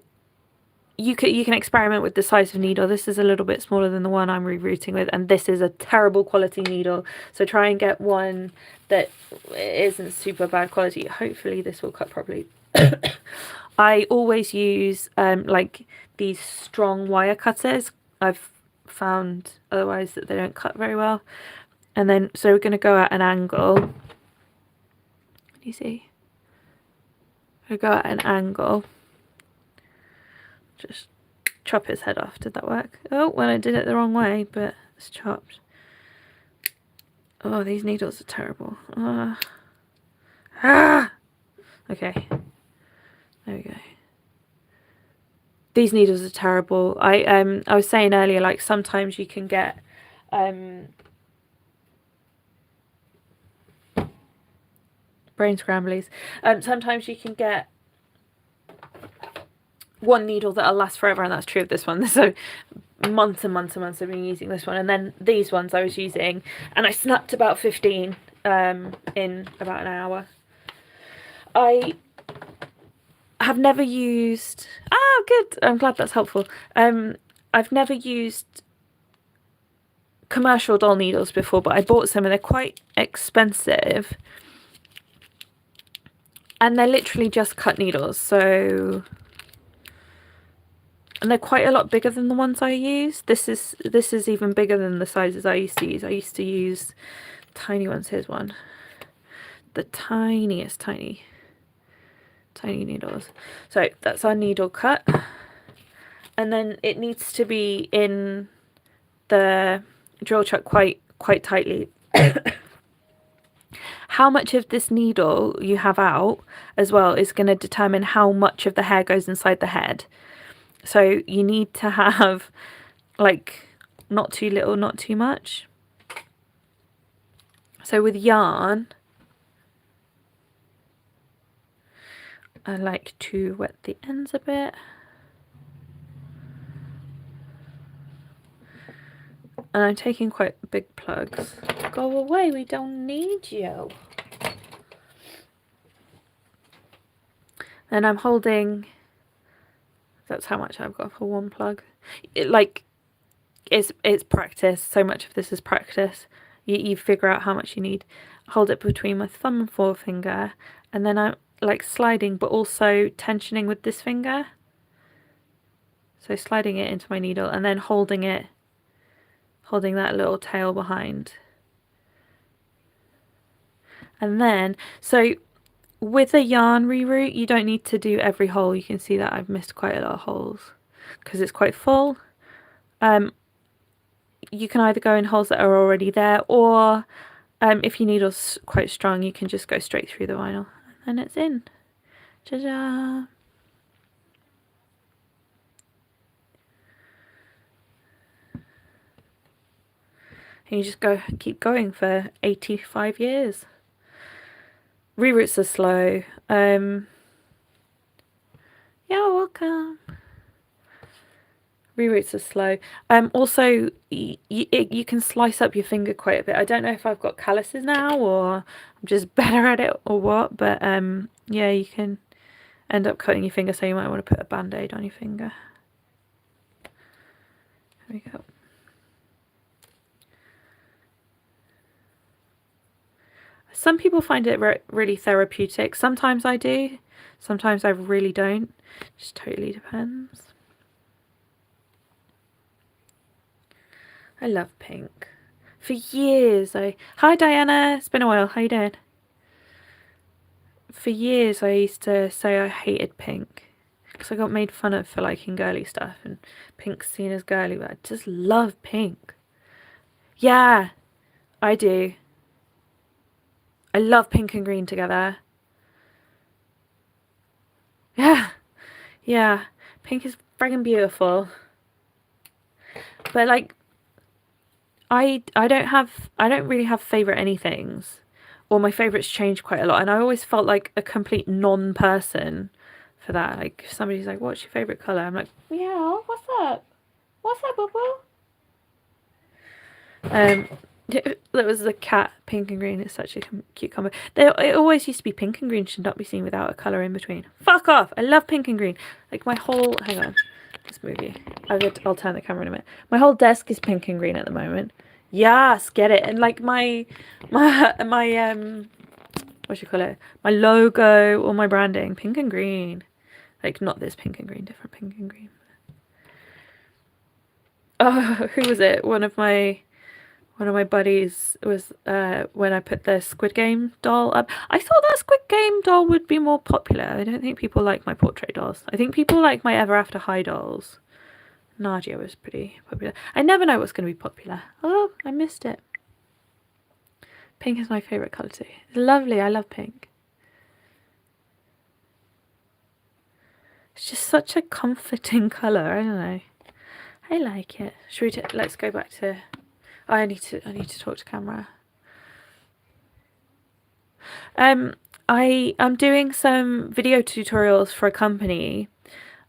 you can experiment with the size of needle. This is a little bit smaller than the one I'm rerouting with, and this is a terrible quality needle. So try and get one that isn't super bad quality. Hopefully this will cut properly. I always use like these strong wire cutters. I've found otherwise that they don't cut very well. And then, so we're going to go at an angle. Can you see? We'll go at an angle. Just chop his head off. Did that work? Oh, well, I did it the wrong way, but it's chopped. Oh, these needles are terrible. Okay. There we go. These needles are terrible. I was saying earlier, like, sometimes you can get brain scramblies. Sometimes you can get one needle that'll last forever, and that's true of this one. So months and months and months I've been using this one, and then these ones I was using, and I snapped about 15 in about an hour. I have never used... Oh, good. I'm glad that's helpful. I've never used commercial doll needles before, but I bought some and they're quite expensive. And they're literally just cut needles, so... And they're quite a lot bigger than the ones I use. This is even bigger than the sizes I used to use. I used to use tiny ones. Here's one. The tiniest tiny needles. So that's our needle cut. And then it needs to be in the drill chuck quite tightly. How much of this needle you have out as well is going to determine how much of the hair goes inside the head. So you need to have, like, not too little, not too much. So with yarn, I like to wet the ends a bit. And I'm taking quite big plugs. Go away, we don't need you. And I'm holding... That's how much I've got for one plug. It's practice. So much of this is practice. You figure out how much you need. Hold it between my thumb and forefinger, and then I'm like sliding, but also tensioning with this finger. So sliding it into my needle and then holding that little tail behind. And then, so with a yarn reroute, you don't need to do every hole. You can see that I've missed quite a lot of holes because it's quite full. You can either go in holes that are already there, or if your needle's quite strong, you can just go straight through the vinyl and it's in. Ta-da! And you just keep going for 85 years. Reroots are slow. Yeah, welcome. Reroots are slow. Also, you can slice up your finger quite a bit. I don't know if I've got calluses now or I'm just better at it or what, but yeah, you can end up cutting your finger, so you might want to put a band-aid on your finger. There we go. Some people find it really therapeutic. Sometimes I do. Sometimes I really don't. Just totally depends. I love pink. For years Hi Diana, it's been a while. How you doing? For years I used to say I hated pink because I got made fun of for liking girly stuff, and pink's seen as girly, but I just love pink. Yeah, I do. I love pink and green together. Yeah. Yeah. Pink is friggin' beautiful. But like, I don't really have favourite anythings. Or my favourites change quite a lot. And I always felt like a complete non-person for that. Like, if somebody's like, what's your favourite colour? I'm like, yeah, what's up? What's up, boo-boo? There was the cat, pink and green. It's such a cute combo. It always used to be pink and green should not be seen without a colour in between. Fuck off! I love pink and green. Like my whole... Hang on. Let's move you. I'll turn the camera in a minute. My whole desk is pink and green at the moment. Yes, get it. And like my what do you call it? My logo or my branding, pink and green. Like not this pink and green, different pink and green. Oh, who was it? One of my One of my buddies was when I put the Squid Game doll up. I thought that Squid Game doll would be more popular. I don't think people like my portrait dolls. I think people like my Ever After High dolls. Nadia was pretty popular. I never know what's going to be popular. Oh, I missed it. Pink is my favourite colour too. It's lovely. I love pink. It's just such a comforting colour. I don't know. I like it. Should we let's go back to... Oh, I need to talk to camera. I'm doing some video tutorials for a company.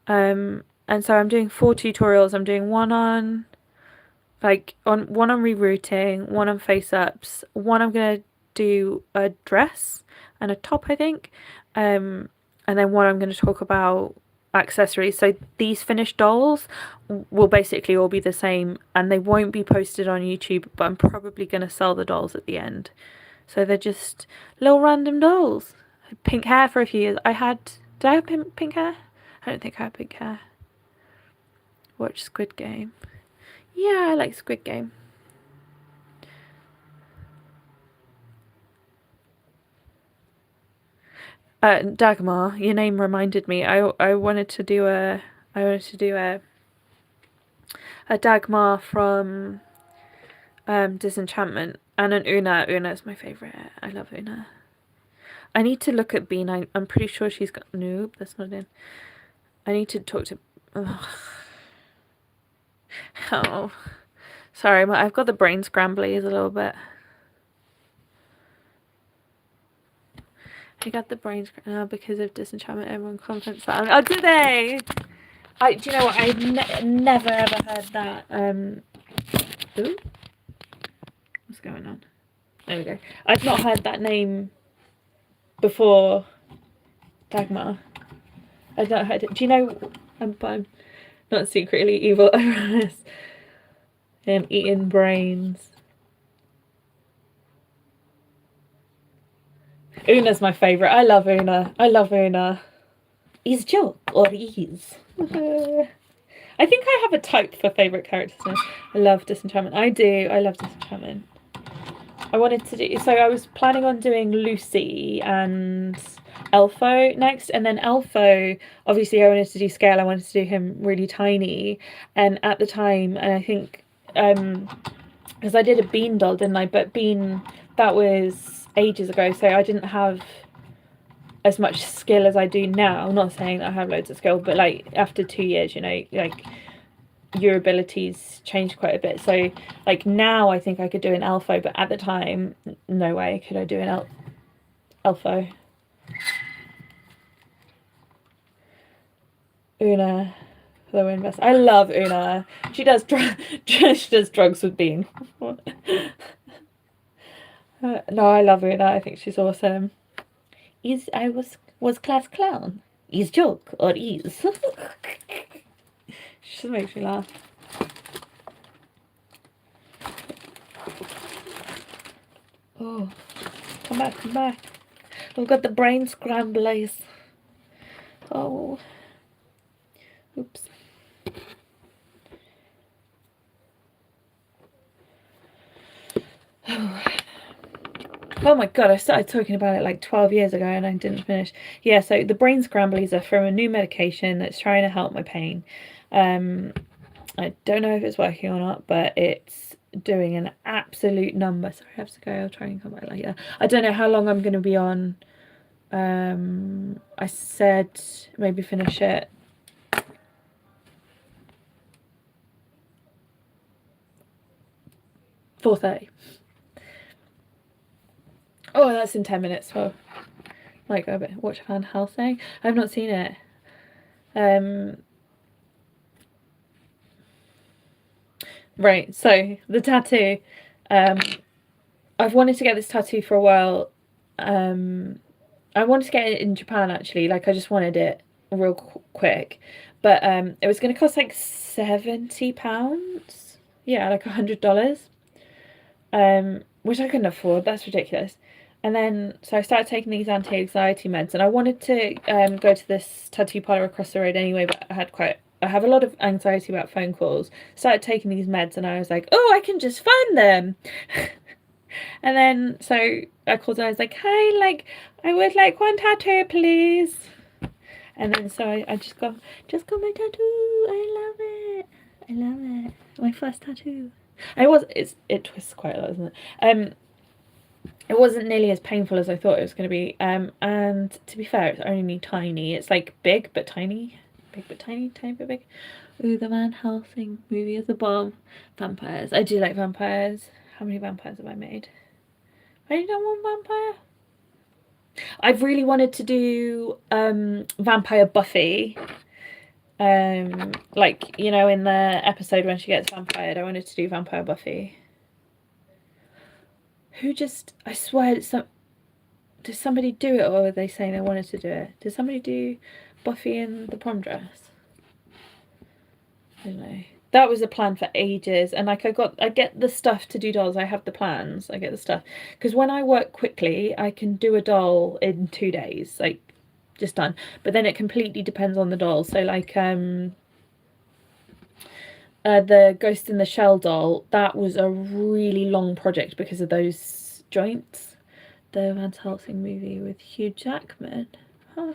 And so I'm doing 4 tutorials. I'm doing one on rerouting, one on face ups, one I'm gonna do a dress and a top, I think. And then one I'm gonna talk about accessories. So these finished dolls will basically all be the same and they won't be posted on YouTube, but I'm probably gonna sell the dolls at the end. So they're just little random dolls. Pink hair for a few years. Did I have pink hair? I don't think I had pink hair. Watch Squid Game. Yeah, I like Squid Game. Dagmar, your name reminded me. I wanted to do a Dagmar from Disenchantment and an Una. Una is my favourite. I love Una. I need to look at Bean. I'm pretty sure she's got... Nope, that's not in. I need to talk to... Ugh. Oh. Sorry, I've got the brain scramblies a little bit. I got the brain because of Disenchantment. Everyone comments that. Oh, do they? Do you know what? I've never ever heard that. Ooh. What's going on? There we go. I've not heard that name before. Dagmar. I've not heard it. Do you know? I'm not secretly evil. I promise. I'm eating brains. Una's my favourite. I love Una. Is joke or is? I think I have a type for favourite characters now. I love Disenchantment. I love Disenchantment. I wanted to do... So I was planning on doing Lucy and Elfo next. And then Elfo, obviously I wanted to do scale. I wanted to do him really tiny. And at the time, and I think... because I did a Bean doll, didn't I? But Bean, that was ages ago. So I didn't have as much skill as I do now. I'm not saying that I have loads of skill, but like after 2 years, you know, like your abilities change quite a bit. So like now I think I could do an Elfo, but at the time, no way could I do an Elfo. Una, the win best. I love Una. She does drugs with Bean. No, I love Una. I think she's awesome. I was class clown. Is joke or is? She just makes me laugh. Oh, come back. We've got the brain scramblers. Oh, oops. Oh my god, I started talking about it like 12 years ago and I didn't finish. Yeah, so the brain scramblies are from a new medication that's trying to help my pain. I don't know if it's working or not, but it's doing an absolute number. Sorry, I have to go. I'll try and come back later. I don't know how long I'm going to be on. I said maybe finish it. $4:30. Oh, that's in 10 minutes. Well, might go a bit. Watch Van Helsing. I've not seen it. Right, so the tattoo. I've wanted to get this tattoo for a while. I wanted to get it in Japan actually. Like I just wanted it real quick, but it was going to cost like £70. Yeah, like $100. Which I couldn't afford. That's ridiculous. And then, so I started taking these anti-anxiety meds, and I wanted to go to this tattoo parlor across the road anyway, but I had quite I have a lot of anxiety about phone calls. Started taking these meds and I was like, oh, I can just find them. And then, so I called and I was like, hi, like, I would like one tattoo, please. And then, so I just got my tattoo. I love it. I love it. My first tattoo. It twists quite a lot, doesn't it? It wasn't nearly as painful as I thought it was going to be. And to be fair, it's only tiny. It's like big but tiny. Big but tiny, tiny but big. Ooh, the Van Helsing movie is a bomb. Vampires. I do like vampires. How many vampires have I made? Have I only done one vampire? I've really wanted to do Vampire Buffy. Like, you know, in the episode when she gets vampired, I wanted to do Vampire Buffy. I swear, did somebody do it, or were they saying they wanted to do it? Did somebody do Buffy in the prom dress? I don't know. That was a plan for ages, and like I get the stuff to do dolls. I have the plans. I get the stuff because when I work quickly, I can do a doll in 2 days, like just done. But then it completely depends on the doll. So like the Ghost in the Shell doll, that was a really long project because of those joints. The Van Helsing movie with Hugh Jackman. Huh.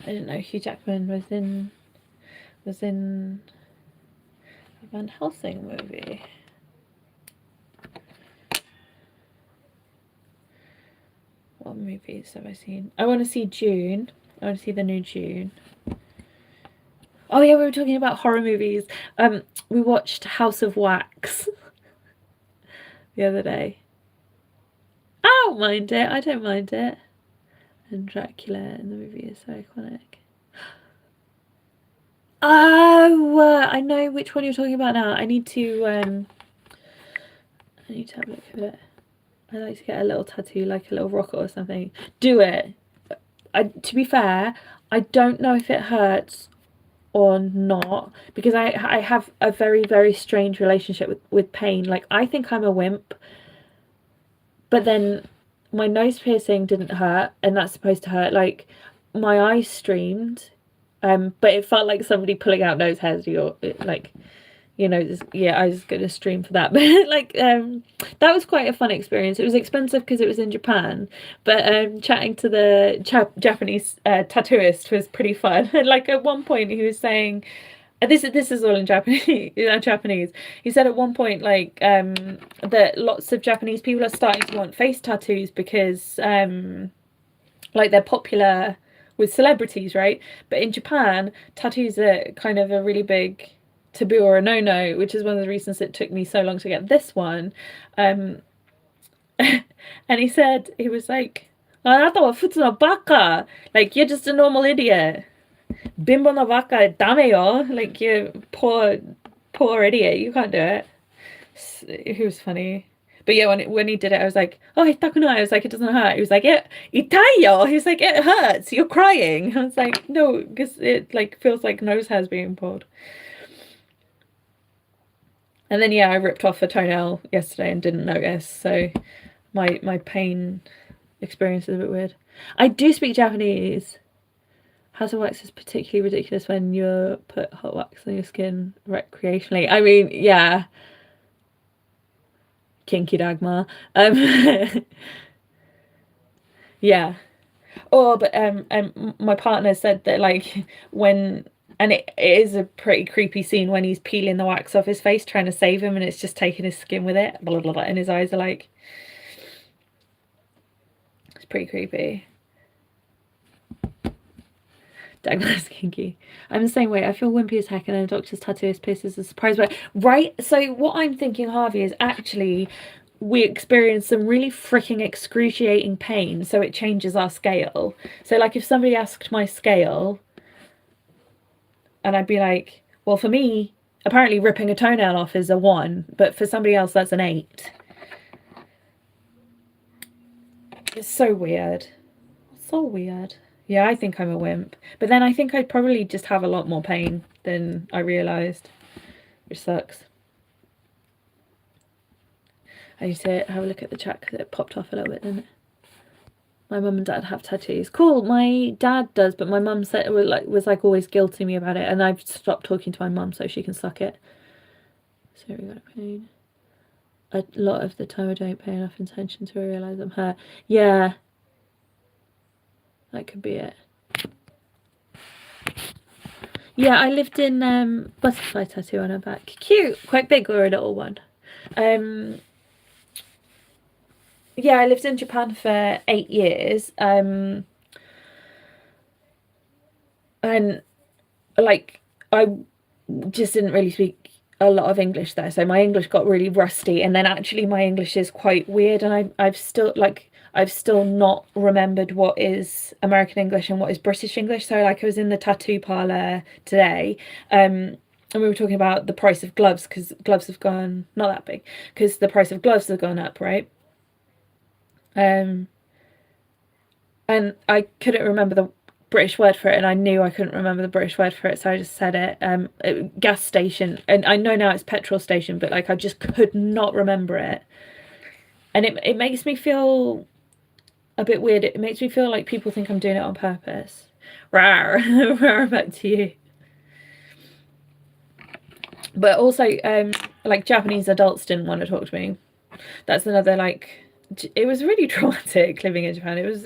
I didn't know Hugh Jackman was in a Van Helsing movie. What movies have I seen? I want to see June. I want to see the new June. Oh yeah, we were talking about horror movies. We watched House of Wax the other day. I don't mind it. I don't mind it. And Dracula in the movie is so iconic. Oh, I know which one you're talking about now. I need to have a look at it. I'd like to get a little tattoo, like a little rocket or something. Do it. To be fair, I don't know if it hurts or not, because I have a very, very strange relationship with pain. Like, I think I'm a wimp, but then my nose piercing didn't hurt, and that's supposed to hurt. Like, my eyes streamed, but it felt like somebody pulling out nose hairs. Like, you know, I was going to stream for that. But like, that was quite a fun experience. It was expensive because it was in Japan, but chatting to the Japanese tattooist was pretty fun. And like at one point he was saying, this is all in Japanese. Japanese. He said at one point like that lots of Japanese people are starting to want face tattoos because like they're popular with celebrities, right? But in Japan, tattoos are kind of a really big taboo or a no-no, which is one of the reasons it took me so long to get this one. And he said, he was like, "Anata wa futsu no baka." Like, you're just a normal idiot. Bimbo no baka dame yo. Like, you poor idiot. You can't do it. He was funny. But yeah, when he did it, I was like, "Oh, hitaku no." I was like, "It doesn't hurt." He was like, "Itai yo." He was like, "It hurts. You're crying." I was like, "No, because it like feels like nose hairs being pulled." And then yeah, I ripped off a toenail yesterday and didn't notice. So my pain experience is a bit weird. I do speak Japanese. House of Wax is particularly ridiculous when you put hot wax on your skin recreationally. I mean, yeah. Kinky Dagmar. Yeah. Oh, but my partner said that like when, and it is a pretty creepy scene when he's peeling the wax off his face trying to save him, and it's just taking his skin with it, blah blah blah, and his eyes are like, it's pretty creepy. Dagmar's kinky. I'm the same way. I feel wimpy as heck, and a doctor's tattooist places a surprise. But right, so what I'm thinking, Harvey, is actually we experience some really freaking excruciating pain, so it changes our scale. So like if somebody asked my scale, and I'd be like, well, for me, apparently ripping a toenail off is a 1, but for somebody else that's an 8. It's so weird. So weird. Yeah, I think I'm a wimp. But then I think I'd probably just have a lot more pain than I realised, which sucks. I need to have a look at the chat because it popped off a little bit, didn't it? My mum and dad have tattoos. Cool. My dad does, but my mum said was always guilting me about it, and I've stopped talking to my mum so she can suck it. So we got pain. A lot of the time I don't pay enough attention to realise I'm hurt. Yeah. That could be it. Yeah, I lived in butterfly tattoo on her back. Cute. Quite big or a little one. Yeah, I lived in Japan for 8 years. And like I just didn't really speak a lot of English there, so my English got really rusty, and then actually my English is quite weird, and I've still not remembered what is American English and what is British English. So like I was in the tattoo parlour today, and we were talking about the price of gloves, because gloves have gone, not that big, because the price of gloves have gone up, right? And I couldn't remember the British word for it, and I knew I couldn't remember the British word for it, so I just said it. Gas station, and I know now it's petrol station, but like I just could not remember it, and it makes me feel a bit weird. It makes me feel like people think I'm doing it on purpose. Rawr, rawr, back to you. But also, like Japanese adults didn't want to talk to me. That's another, like, it was really traumatic living in Japan. It was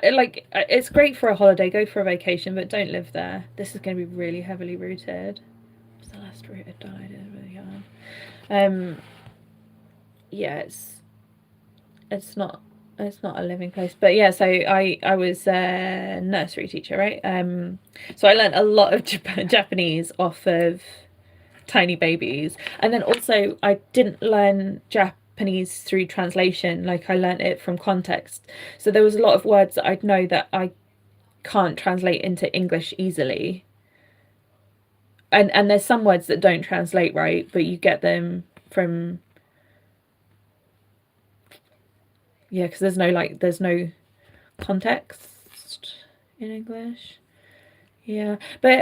like, it's great for a holiday, go for a vacation, but don't live there. This is going to be really heavily rooted. The last rooted died really young. Yeah, it's not a living place, but yeah. So I was a nursery teacher, right? So I learned a lot of Japanese off of tiny babies, and then also I didn't learn Japanese through translation, like I learned it from context. So there was a lot of words that I'd know that I can't translate into English easily, and there's some words that don't translate right, but you get them from, yeah, because there's no context in English. Yeah, but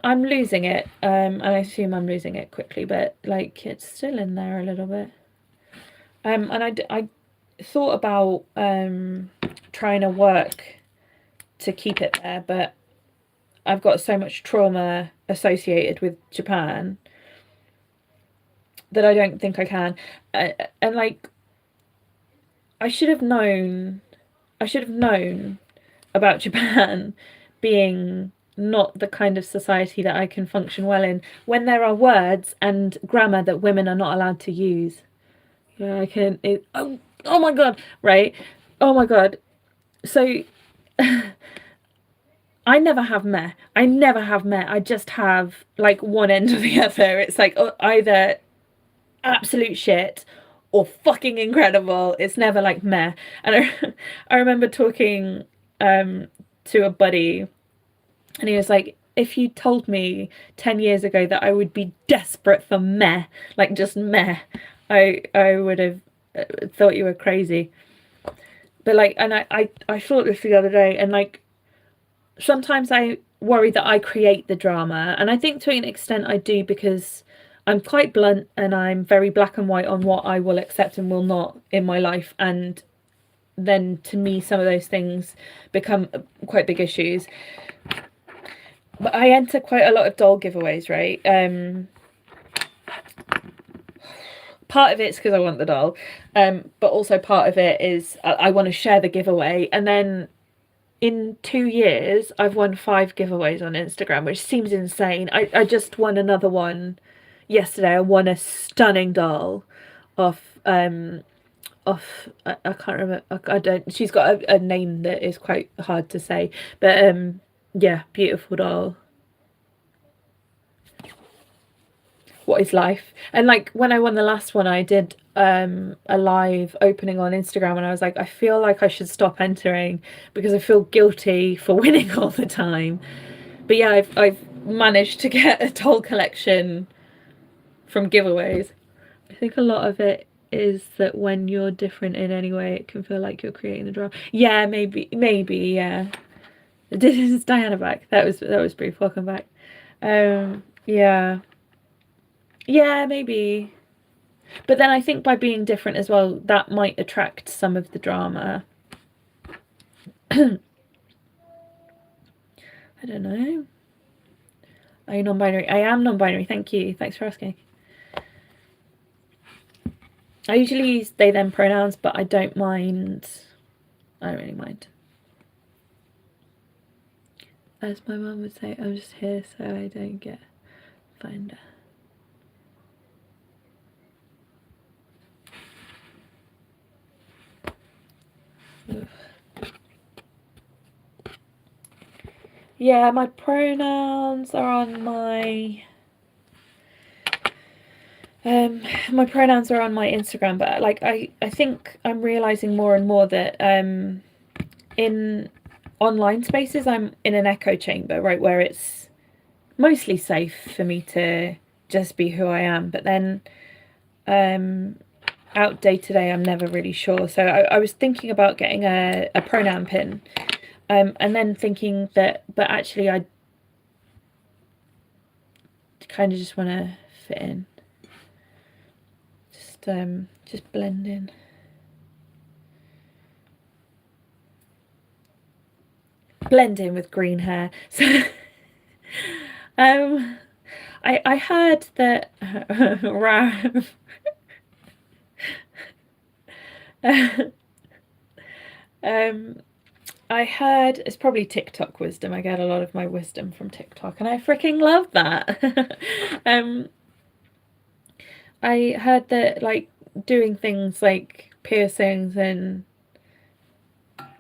I'm losing it, and I assume I'm losing it quickly, but like it's still in there a little bit. And I thought about trying to work to keep it there, but I've got so much trauma associated with Japan that I don't think I can. And like, I should have known about Japan being not the kind of society that I can function well in, when there are words and grammar that women are not allowed to use. Yeah, I can. Oh my god! Right? Oh my god! So I never have meh. I never have meh. I just have like one end or the other. It's like either absolute shit or fucking incredible. It's never like meh. And I remember talking to a buddy, and he was like, if you told me 10 years ago that I would be desperate for meh, like just meh, I would have thought you were crazy. But like, and I thought this the other day, and like, sometimes I worry that I create the drama, and I think to an extent I do, because I'm quite blunt and I'm very black and white on what I will accept and will not in my life, and then to me some of those things become quite big issues. But I enter quite a lot of doll giveaways, right? Part of it's because I want the doll, but also part of it is I want to share the giveaway. And then in 2 years, I've won 5 giveaways on Instagram, which seems insane. I just won another one yesterday. I won a stunning doll off I can't remember. I don't. She's got a name that is quite hard to say, but yeah, beautiful doll. What is life? And like when I won the last one, I did a live opening on Instagram, and I was like, I feel like I should stop entering because I feel guilty for winning all the time. But yeah, I've managed to get a doll collection from giveaways. I think a lot of it is that when you're different in any way, it can feel like you're creating the drama. Yeah, maybe, yeah. This is Diana back. That was brief. Welcome back. Yeah. Yeah, maybe. But then I think by being different as well, that might attract some of the drama. I don't know. Are you non-binary? I am non-binary. Thank you. Thanks for asking. I usually use they them pronouns, but I don't mind. I don't really mind. As my mum would say, I'm just here so I don't get fined. Yeah, my pronouns are on my Instagram, but like I think I'm realizing more and more that in online spaces I'm in an echo chamber, right, where it's mostly safe for me to just be who I am, but then out day to day I'm never really sure. So I was thinking about getting a pronoun pin, and then thinking that, but actually I kind of just want to fit in, just blend in. Blend in with green hair. So I heard that I heard, it's probably TikTok wisdom. I get a lot of my wisdom from TikTok, and I freaking love that. I heard that like doing things like piercings and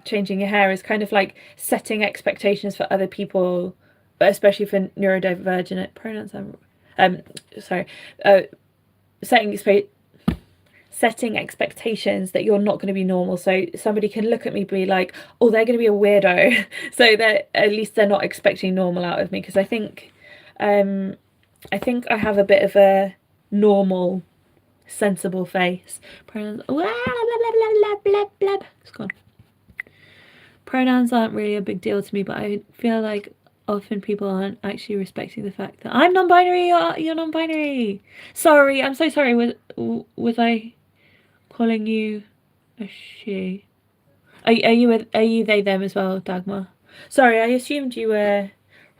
changing your hair is kind of like setting expectations for other people, but especially for neurodivergent pronouns. Setting expectations that you're not going to be normal, so somebody can look at me, be like, oh, they're going to be a weirdo, so that at least they're not expecting normal out of me, because I think I have a bit of a normal, sensible face. Pronouns, it's gone. Pronouns aren't really a big deal to me, but I feel like often people aren't actually respecting the fact that I'm non-binary. You're non-binary. Sorry, I'm so sorry. Was I calling you a she? Are you they them as well, Dagmar? Sorry, I assumed you were.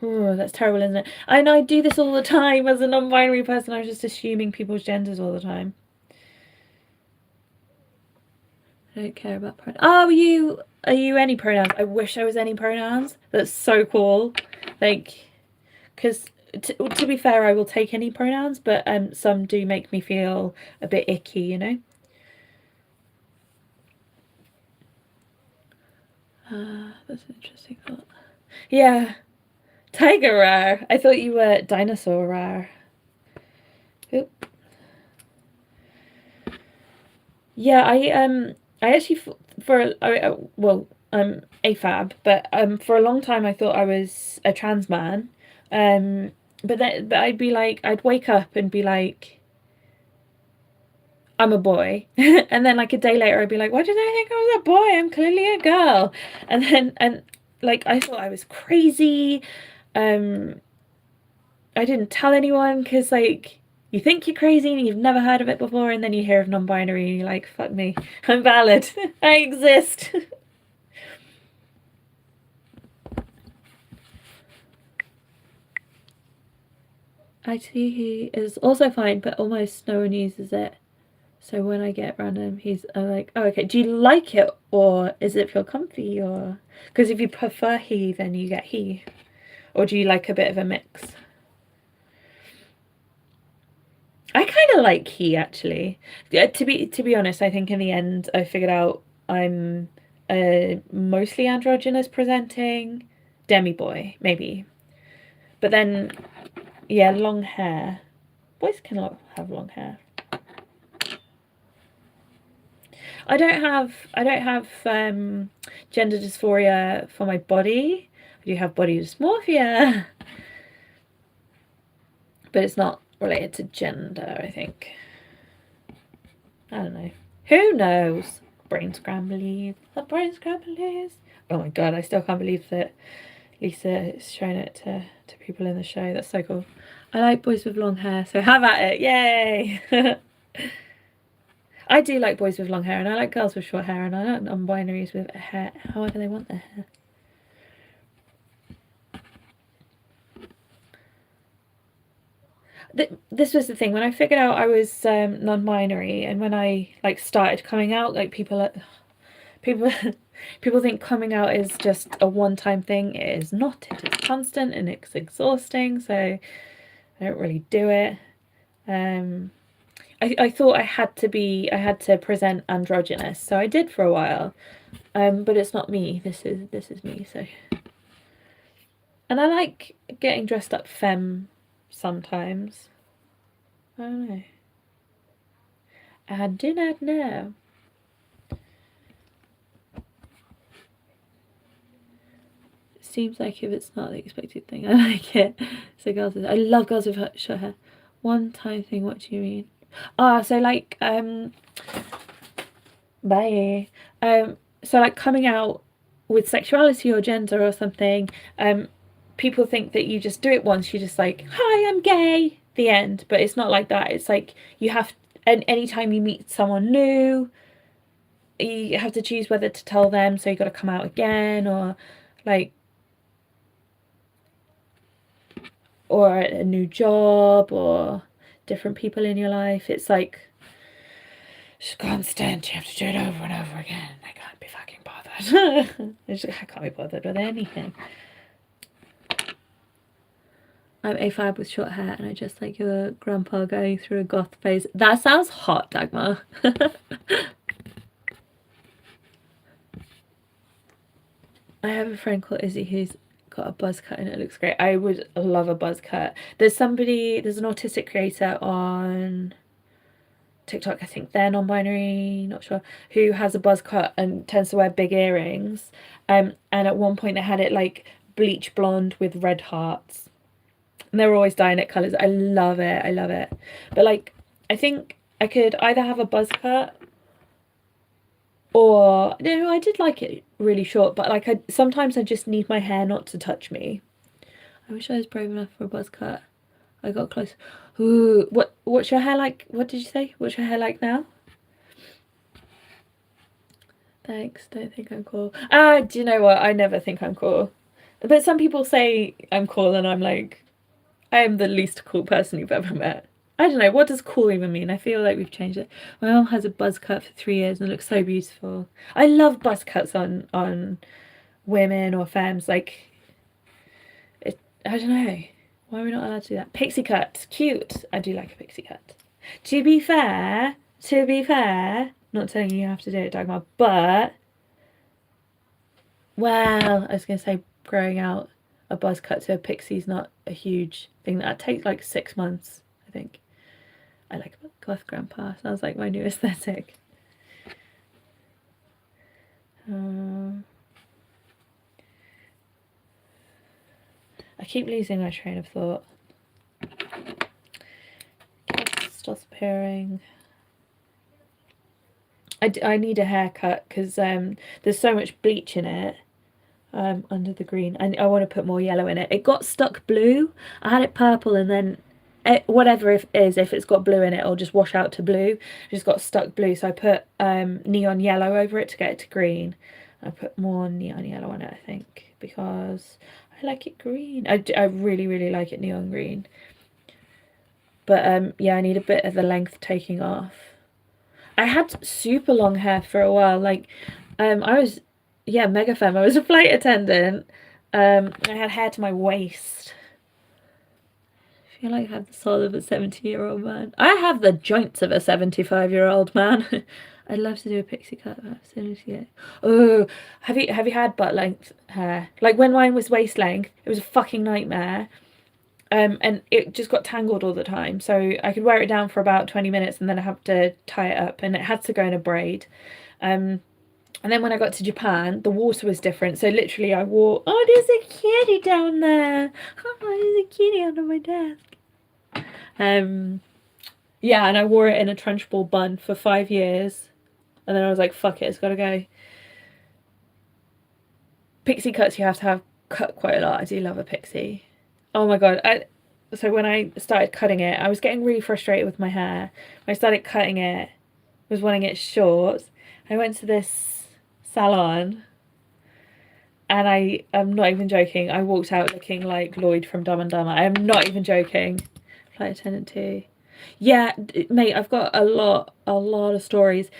Oh, that's terrible, isn't it? I know I do this all the time as a non-binary person. I was just assuming people's genders all the time. I don't care about pronouns. Oh, are you any pronouns? I wish I was any pronouns. That's so cool. Like, because to be fair, I will take any pronouns, but some do make me feel a bit icky, you know. That's an interesting thought. Yeah, tiger rare. I thought you were dinosaur rare. Oop. Yeah, I actually I'm AFAB, but for a long time I thought I was a trans man. But I'd be like, I'd wake up and be like, I'm a boy, and then like a day later I'd be like, why did I think I was a boy? I'm clearly a girl. And like I thought I was crazy. I didn't tell anyone because like you think you're crazy and you've never heard of it before, and then you hear of non-binary and you're like, fuck me, I'm valid. I exist. Actually, he is also fine, but almost no one uses it. So when I get random, I'm like, oh, okay, do you like it, or is it feel comfy, or because if you prefer he, then you get he, or do you like a bit of a mix? I kind of like he, actually. Yeah, to be honest, I think in the end I figured out I'm mostly androgynous presenting demi boy, maybe, but then yeah, long hair. Boys can have long hair. I don't have gender dysphoria for my body. I do have body dysmorphia, but it's not related to gender, I think. I don't know. Who knows? Brain scramblies. The brain scramblies. Oh my god, I still can't believe that Lisa is showing it to people in the show. That's so cool. I like boys with long hair, so have at it. Yay! I do like boys with long hair, and I like girls with short hair, and I like non-binaries with hair however they want their hair. This was the thing when I figured out I was non-binary, and when I like started coming out, like people people think coming out is just a one-time thing. It is not. It is constant and it's exhausting. So I don't really do it. I thought I had to present androgynous, so I did for a while. But it's not me. This is me. So, and I like getting dressed up femme sometimes. I don't know. I do not know. Seems like if it's not the expected thing, I like it. So I love girls with short hair. One time thing. What do you mean? So like bye. So like coming out with sexuality or gender or something. People think that you just do it once. You're just like, hi, I'm gay. The end. But it's not like that. It's like you have, and anytime you meet someone new, you have to choose whether to tell them. So you got to come out again, or like, or a new job, or different people in your life. It's like it's constant. You have to do it over and over again. I can't be fucking bothered. I can't be bothered with anything. I'm AFAB with short hair, and I just like your grandpa going through a goth phase. That sounds hot, Dagmar. I have a friend called Izzy who's got a buzz cut and it looks great. I would love a buzz cut. There's an autistic creator on TikTok, I think they're non-binary, not sure, who has a buzz cut and tends to wear big earrings. And at one point they had it like bleach blonde with red hearts. And they were always dyeing it colours. I love it. I love it. But like, I think I could either have a buzz cut, or no, I did like it really short, but like sometimes I just need my hair not to touch me. I wish I was brave enough for a buzz cut. I got close. Ooh, what's your hair like? What did you say? What's your hair like now? Thanks. Don't think I'm cool. Do you know what? I never think I'm cool. But some people say I'm cool, and I'm like, I am the least cool person you've ever met. I don't know, what does cool even mean? I feel like we've changed it. My mum has a buzz cut for 3 years and it looks so beautiful. I love buzz cuts on women or femmes. Like, I don't know. Why are we not allowed to do that? Pixie cut. Cute. I do like a pixie cut. To be fair, not telling you have to do it, Dagmar, but, well, I was going to say growing out a buzz cut to a pixie's not a huge thing. That takes like 6 months, I think. I like goth grandpa. Sounds like my new aesthetic. I keep losing my train of thought. Stops appearing. I need a haircut because there's so much bleach in it under the green. I want to put more yellow in it. It got stuck blue. I had it purple, and then whatever it is, if it's got blue in it, it'll just wash out to blue. It just got stuck blue, so I put neon yellow over it to get it to green. I put more neon yellow on it, I think, because I like it green. I really, really like it neon green. But yeah, I need a bit of the length taking off. I had super long hair for a while. Like, I was, yeah, mega femme. I was a flight attendant. I had hair to my waist. I feel like I have the soul of a 70-year-old man. I have the joints of a 75-year-old man. I'd love to do a pixie cut as soon as you get. Oh, have you had butt length hair? Like when mine was waist length, it was a fucking nightmare. And it just got tangled all the time. So I could wear it down for about 20 minutes and then I have to tie it up, and it had to go in a braid. And then when I got to Japan, the water was different. So literally I wore, oh, there's a kitty down there. Oh, there's a kitty under my desk. Yeah, and I wore it in a trench ball bun for 5 years. And then I was like, fuck it, it's got to go. Pixie cuts you have to have cut quite a lot. I do love a pixie. Oh my god. So when I started cutting it, I was getting really frustrated with my hair. When I started cutting it, was wanting it short. I went to this salon, and I am not even joking. I walked out looking like Lloyd from Dumb and Dumber. I am not even joking. Flight attendant too. Yeah, mate, I've got a lot of stories.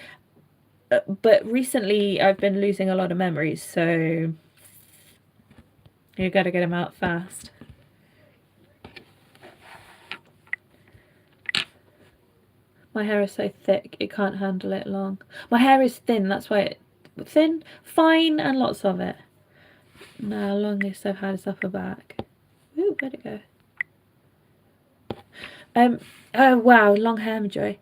But recently I've been losing a lot of memories, so you gotta get them out fast. My hair is so thick, it can't handle it long. My hair is thin, that's why thin, fine, and lots of it. No, longest I've had is upper back. Ooh, where'd it go? Oh wow, long hair, Joy.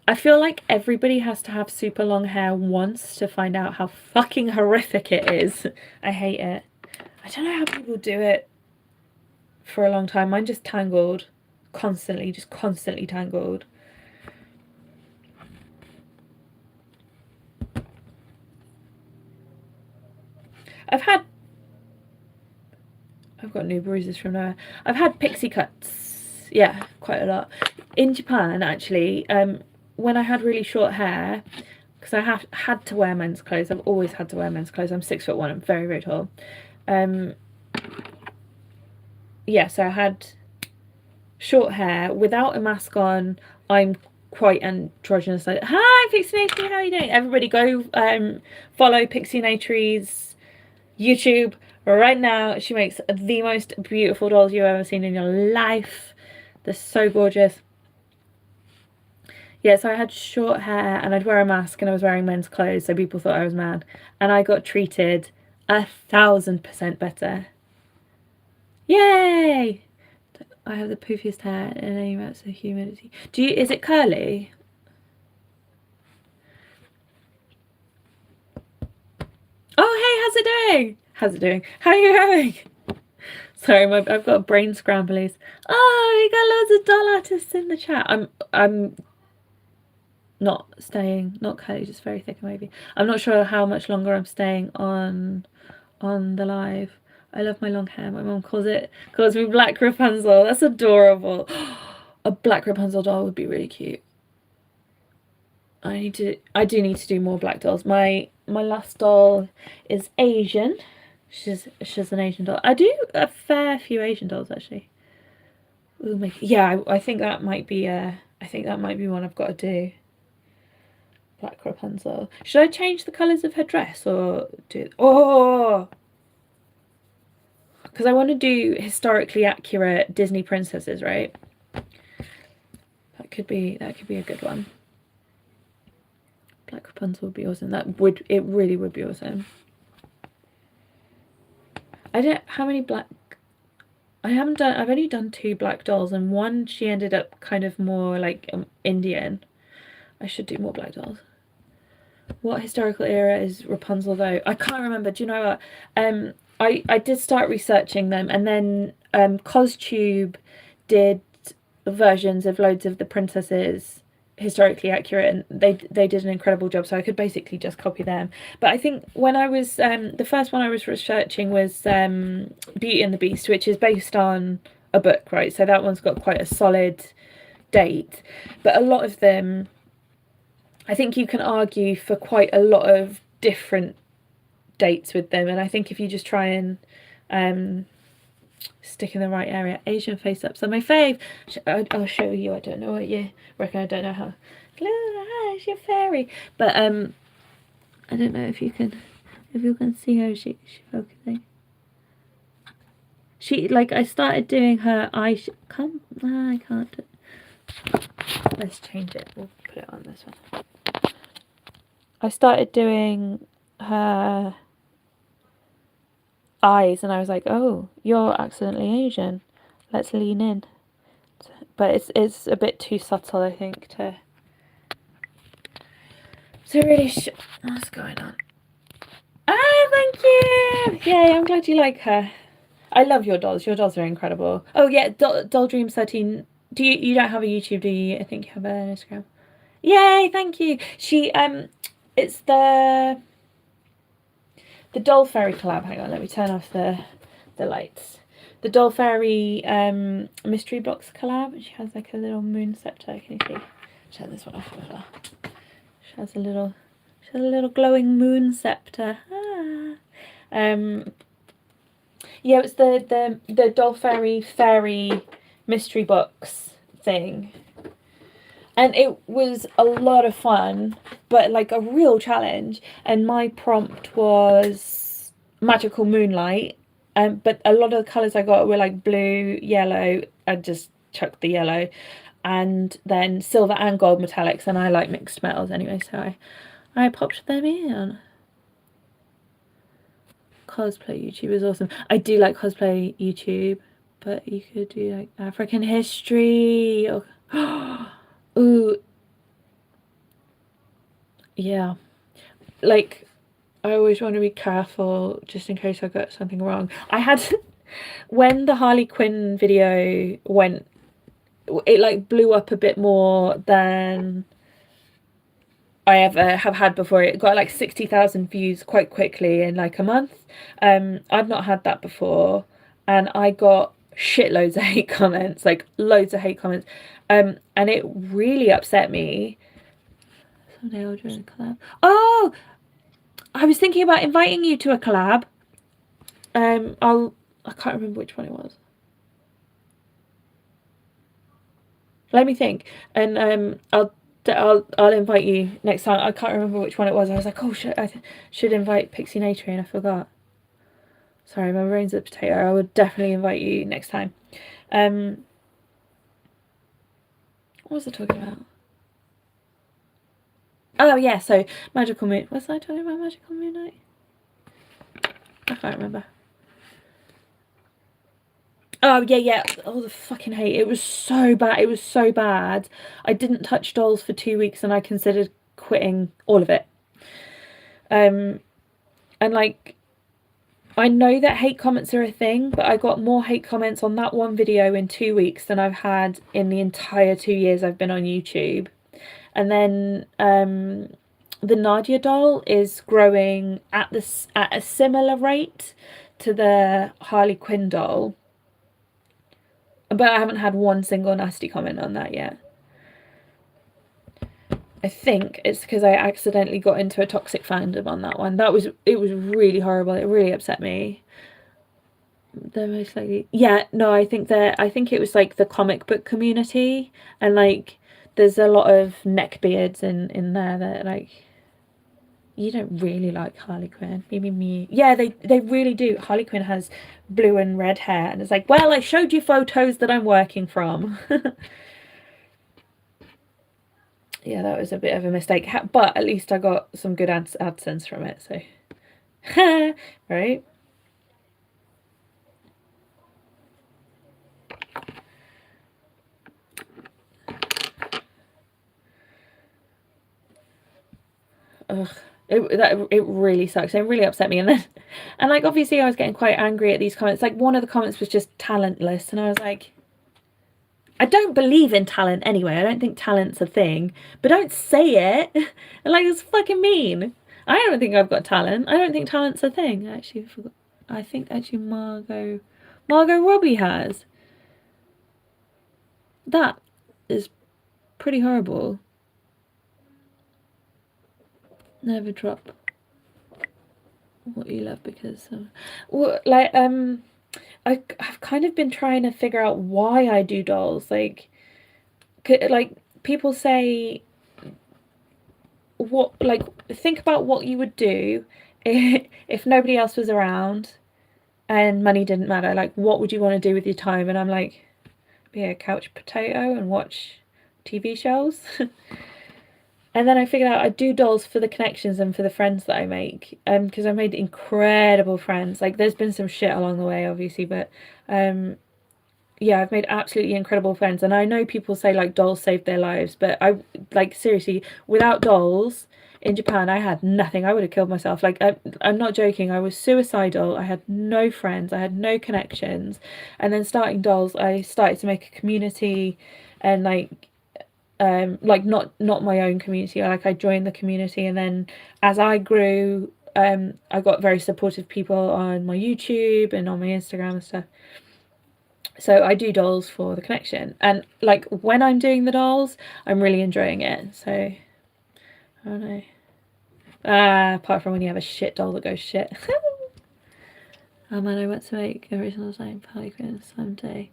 I feel like everybody has to have super long hair once to find out how fucking horrific it is. I hate it. I don't know how people do it for a long time. Mine just tangled. Constantly tangled. I've got new bruises from nowhere. I've had pixie cuts. Yeah, quite a lot. In Japan, actually, when I had really short hair, because I had to wear men's clothes. I've always had to wear men's clothes. I'm 6'1". I'm very, very tall. Yeah, so I had short hair without a mask on. I'm quite androgynous. Like, hi, Pixie Natry, how are you doing? Everybody go follow Pixie Natry's YouTube right now. She makes the most beautiful dolls you've ever seen in your life. They're so gorgeous. Yeah, so I had short hair and I'd wear a mask and I was wearing men's clothes, so people thought I was mad. And I got treated 1,000% better. Yay! I have the poofiest hair and any amounts of humidity. Is it curly? Oh, hey, how's it doing? How's it doing? How are you going? Sorry, I've got brain scramblies. Oh, we got loads of doll artists in the chat. I'm not staying, not curly, just very thick and wavy. I'm not sure how much longer I'm staying on the live. I love my long hair. My mum calls me Black Rapunzel. That's adorable. A Black Rapunzel doll would be really cute. I do need to do more black dolls. My last doll is Asian. She's an Asian doll. I do a fair few Asian dolls actually. I think that might be one I've got to do. Black Rapunzel. Should I change the colours of her dress or do? Oh, because I want to do historically accurate Disney princesses, right? That could be a good one. Black Rapunzel would be awesome. It really would be awesome. I've only done 2 black dolls, and one she ended up kind of more like Indian. I should do more black dolls. What historical era is Rapunzel though? I can't remember. Do you know what? I did start researching them, and then CosTube did versions of loads of the princesses historically accurate, and they did an incredible job, so I could basically just copy them. But I think when I was the first one I was researching was Beauty and the Beast, which is based on a book, right? So that one's got quite a solid date, but a lot of them, I think you can argue for quite a lot of different dates with them, and I think if you just try and stick in the right area. Asian face ups are my fave. I'll show you. I don't know what you reckon. I don't know how. She's a fairy, but I don't know if you can see how she's focusing. She, like, I started doing her eye. I can't. Let's change it. We'll put it on this one. I started doing her eyes, and I was like, oh, you're accidentally Asian. Let's lean in. But it's a bit too subtle, I think, to really what's going on? Ah, thank you! Yay, I'm glad you like her. I love your dolls. Your dolls are incredible. Oh yeah, Doll Dreams 13. You don't have a YouTube, do you? I think you have an Instagram. Yay, thank you. She it's the Doll Fairy collab. Hang on, let me turn off the lights. The Doll Fairy mystery box collab. She has like a little moon scepter. Can you see? Turn this one off. She has a little glowing moon scepter. Ah. Yeah, it was the Doll Fairy mystery box thing. And it was a lot of fun, but like a real challenge. And my prompt was magical moonlight. But a lot of the colours I got were like blue, yellow. I just chucked the yellow. And then silver and gold metallics. And I like mixed metals anyway, so I popped them in. Cosplay YouTube is awesome. I do like cosplay YouTube, but you could do like African history or ooh, yeah. Like I always want to be careful just in case I got something wrong. I had when the Harley Quinn video went, it like blew up a bit more than I ever have had before. It got like 60,000 views quite quickly in like a month. I've not had that before, and I got shitloads of hate comments, like loads of hate comments, and it really upset me. Someday I'll join a collab. Oh, I was thinking about inviting you to a collab. I can't remember which one it was. Let me think, and I'll invite you next time. I can't remember which one it was. I was like, oh shit, I should invite Pixie Nature, and I forgot. Sorry, my brain's a potato. I would definitely invite you next time. What was I talking about? Oh yeah, so Magical Moon. Was I talking about Magical Moonlight? I can't remember. Oh yeah. Oh, the fucking hate. It was so bad. It was so bad. I didn't touch dolls for 2 weeks, and I considered quitting all of it. And like, I know that hate comments are a thing, but I got more hate comments on that one video in 2 weeks than I've had in the entire 2 years I've been on YouTube. And then the Nadia doll is growing at a similar rate to the Harley Quinn doll, but I haven't had one single nasty comment on that yet. I think it's because I accidentally got into a toxic fandom on that one. It was really horrible. It really upset me. They're most likely, yeah, no, I think it was like the comic book community, and like there's a lot of neckbeards in there that like, you don't really like Harley Quinn. Me. Yeah, they really do. Harley Quinn has blue and red hair, and it's like, well, I showed you photos that I'm working from. Yeah, that was a bit of a mistake, but at least I got some good AdSense from it, so right. Ugh. It really sucks. It really upset me, and like obviously I was getting quite angry at these comments. Like one of the comments was just talentless, and I was like, I don't believe in talent anyway. I don't think talent's a thing, but don't say it. And like, it's fucking mean. I don't think I've got talent. I don't think talent's a thing. Actually, I think actually Margot Robbie has. That is pretty horrible. Never drop what you love because well, like I've kind of been trying to figure out why I do dolls. Like people say, what, like, think about what you would do if nobody else was around and money didn't matter. Like, what would you want to do with your time? And I'm like, be a couch potato and watch TV shows. And then I figured out I do dolls for the connections and for the friends that I make, because I made incredible friends. Like, there's been some shit along the way, obviously, but yeah, I've made absolutely incredible friends. And I know people say like dolls saved their lives, but I, like, seriously, without dolls in Japan, I had nothing. I would have killed myself. Like, I'm not joking. I was suicidal. I had no friends. I had no connections. And then starting dolls, I started to make a community, and not my own community. Like, I joined the community, and then as I grew, I got very supportive people on my YouTube and on my Instagram and stuff. So I do dolls for the connection, and like when I'm doing the dolls, I'm really enjoying it. So I don't know. Apart from when you have a shit doll that goes shit. Oh man, I want to make original design Harlequin someday.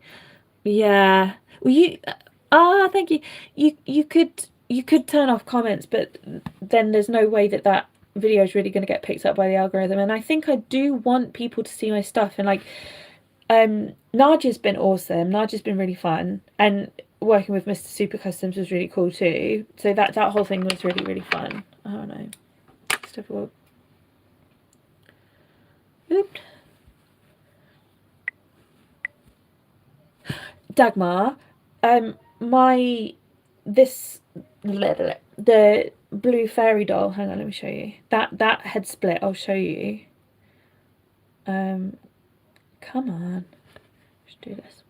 Yeah. Well, thank you. You could turn off comments, but then there's no way that video is really going to get picked up by the algorithm. And I think I do want people to see my stuff. And like, Naja's been awesome. Naja's been really fun, and working with Mr. Super Customs was really cool too. So that whole thing was really, really fun. I don't know. It's difficult. Oops. Dagmar, the blue fairy doll. Hang on, let me show you. That head split. I'll show you. Come on, let's do this.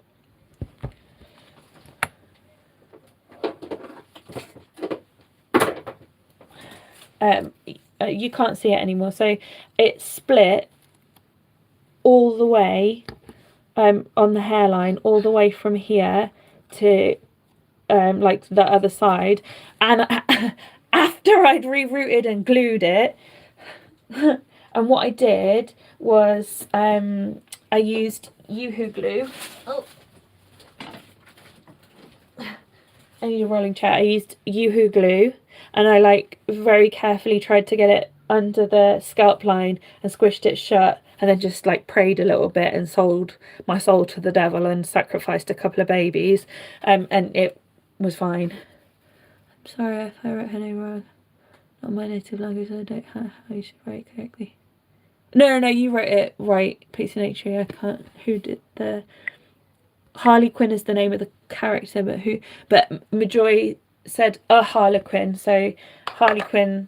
You can't see it anymore. So it's split all the way on the hairline, all the way from here to like the other side. And after I'd rerouted and glued it, and what I did was I used Yoo-hoo glue. Oh. I need a rolling chair. I used Yoo-hoo glue, and I like very carefully tried to get it under the scalp line and squished it shut, and then just like prayed a little bit and sold my soul to the devil and sacrificed a couple of babies, and it was fine. I'm sorry if I wrote her name wrong. Not my native language, I don't know how you should write it correctly. No, you wrote it right, Pixie Nature. I can't. Who did the... Harlequin is the name of the character, but Majoy said a Harlequin, so Harlequin.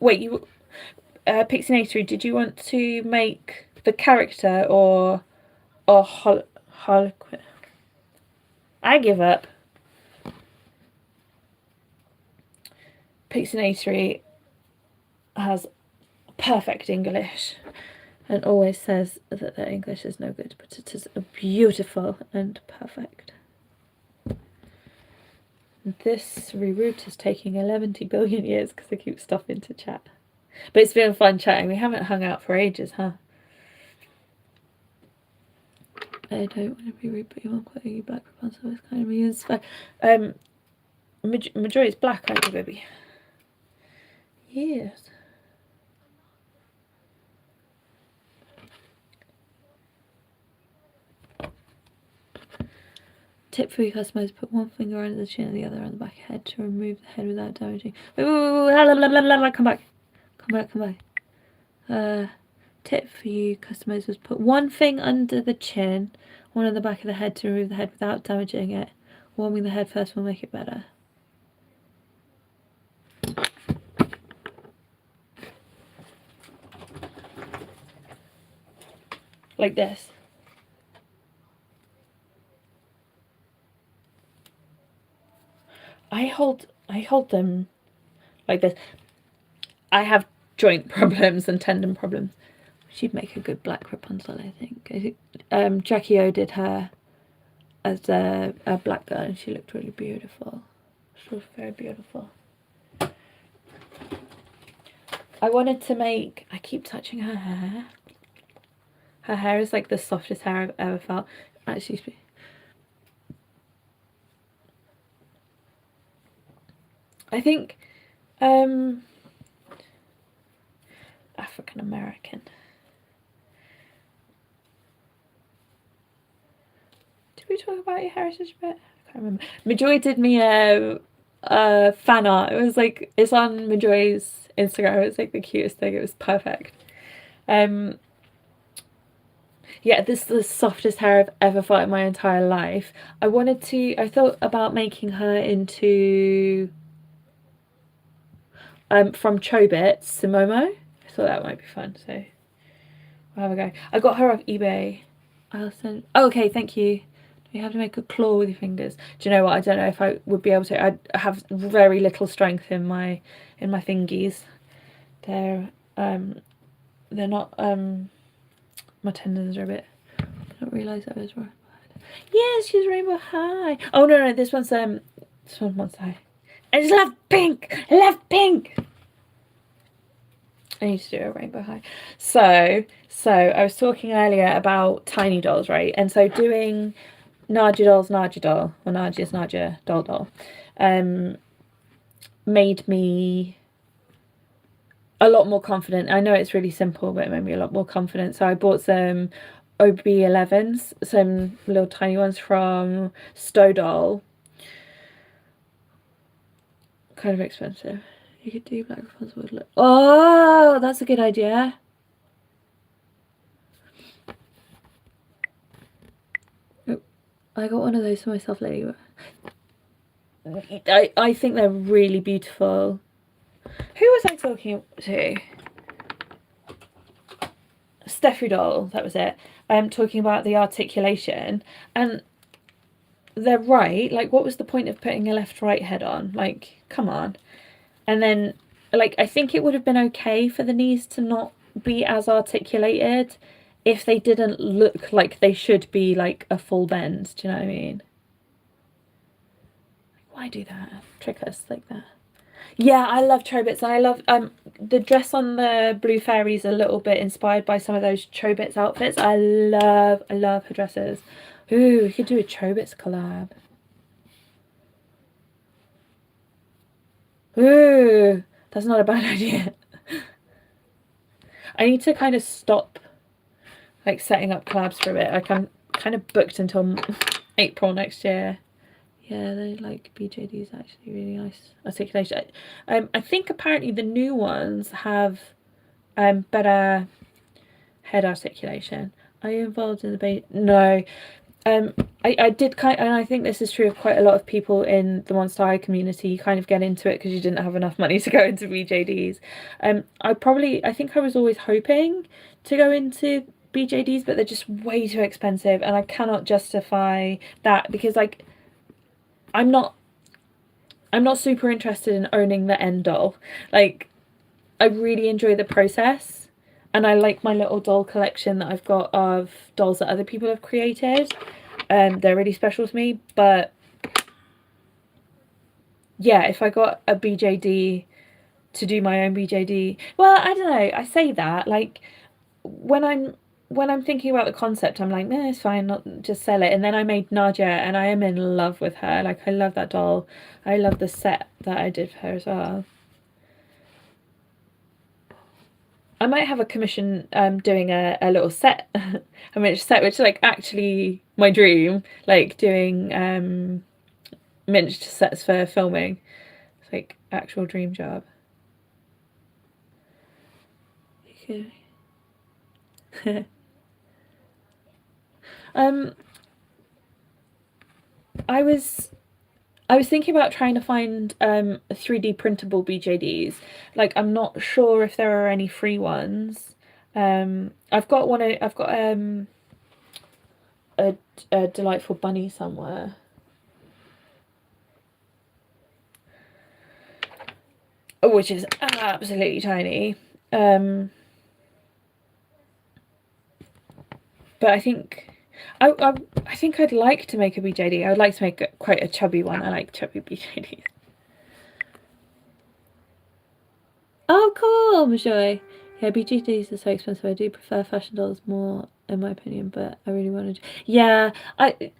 Wait, you Pixie Nature, did you want to make the character or Harlequin? I give up. Pixie Nature has perfect English and always says that their English is no good, but it is beautiful and perfect. This reroute is taking 11 billion years because I keep stuff into chat. But it's been fun chatting. We haven't hung out for ages, huh? I don't want to be rude, but you want quite a black Rapunzel. It's kind of me inspired. Majority is black, aren't you, baby? Yes. Tip for your customers: put one finger under the chin and the other on the back head to remove the head without damaging. Wait, come back. Tip for you customers was put one thing under the chin, one on the back of the head to remove the head without damaging it. Warming the head first will make it better. Like this. I hold them like this. I have joint problems and tendon problems. She'd make a good black Rapunzel, I think. Jackie O did her as a black girl, and she looked really beautiful. She was very beautiful. I wanted to make... I keep touching her hair. Her hair is like the softest hair I've ever felt. Actually, I think African American. Did we talk about your heritage a bit? I can't remember. Majoy did me a fan art. It was like, it's on Majoy's Instagram. It was like the cutest thing. It was perfect. Yeah, this is the softest hair I've ever felt in my entire life. I thought about making her into from Chobits, Simomo. I thought that might be fun, so we'll have a go. I got her off eBay. I'll send... Oh, okay, thank you. Do you have to make a claw with your fingers? Do you know what? I don't know if I would be able to. I have very little strength in my fingies. They're not... my tendons are a bit... I don't realise that was wrong. Yes, she's Rainbow High. Oh no, this one's Monster High. I just love pink. I love pink. I need to do a Rainbow High. So I was talking earlier about tiny dolls, right? And so doing Nadia Doll's Nadia Doll, or Nadia's Nadia Doll, made me a lot more confident. I know it's really simple, but it made me a lot more confident. So I bought some OB11s, some little tiny ones from Stow Doll. Kind of expensive. You could do Black Rapunzel with look. Oh, that's a good idea. Oh, I got one of those for myself later. I think they're really beautiful. Who was I talking to? Steffi Doll, that was it. Talking about the articulation, and they're right. Like, what was the point of putting a left-right head on? Like, come on. And then, like, I think it would have been okay for the knees to not be as articulated if they didn't look like they should be, like, a full bend. Do you know what I mean? Why do that? Trick us like that. Yeah, I love Chobits. I love the dress on the Blue Fairy is a little bit inspired by some of those Chobits outfits. I love her dresses. Ooh, we could do a Chobits collab. Ooh, that's not a bad idea. I need to kind of stop like setting up collabs for a bit. Like I'm kind of booked until April next year. Yeah, they like BJD's actually really nice articulation. I think apparently the new ones have better head articulation. Are you involved in the No. I did and I think this is true of quite a lot of people in the Monster High community. You kind of get into it because you didn't have enough money to go into BJDs. I think I was always hoping to go into BJDs, but they're just way too expensive, and I cannot justify that because like I'm not super interested in owning the end doll. Like, I really enjoy the process, and I like my little doll collection that I've got of dolls that other people have created. They're really special to me, but yeah, if I got a BJD to do my own BJD, well, I don't know, I say that, like, when I'm thinking about the concept, I'm like, it's fine, not just sell it. And then I made Nadia, and I am in love with her. Like, I love that doll. I love the set that I did for her as well. I might have a commission doing a little set, a miniature set, which is like actually my dream. Like doing miniature sets for filming. It's like actual dream job. Okay. I was thinking about trying to find 3D printable BJDs. Like, I'm not sure if there are any free ones. I've got a delightful bunny somewhere. Which is absolutely tiny. But I think I think I'd like to make a BJD. I would like to make quite a chubby one. I like chubby BJDs. Oh, cool, Majoy. Yeah, BJDs are so expensive. I do prefer fashion dolls more, in my opinion, but I really wanted to. Yeah, I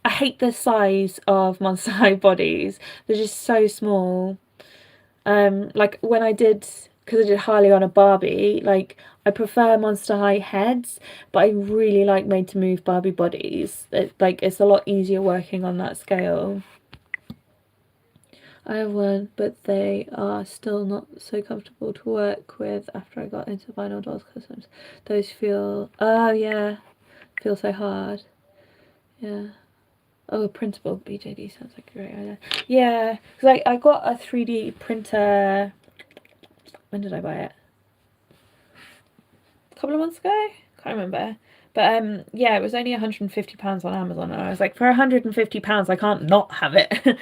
hate the size of Monster High bodies. They're just so small. Like when I did, because I did Harley on a Barbie, like I prefer Monster High heads, but I really like Made to Move Barbie bodies. It's a lot easier working on that scale. I have one, but they are still not so comfortable to work with after I got into vinyl dolls customs. Those feel, oh yeah, feel so hard. Yeah. Oh, a printable BJD sounds like a great idea. Yeah, because I got a 3D printer. When did I buy it? A couple of months ago? Can't remember. But yeah, it was only £150 on Amazon, and I was like, for £150, I can't not have it.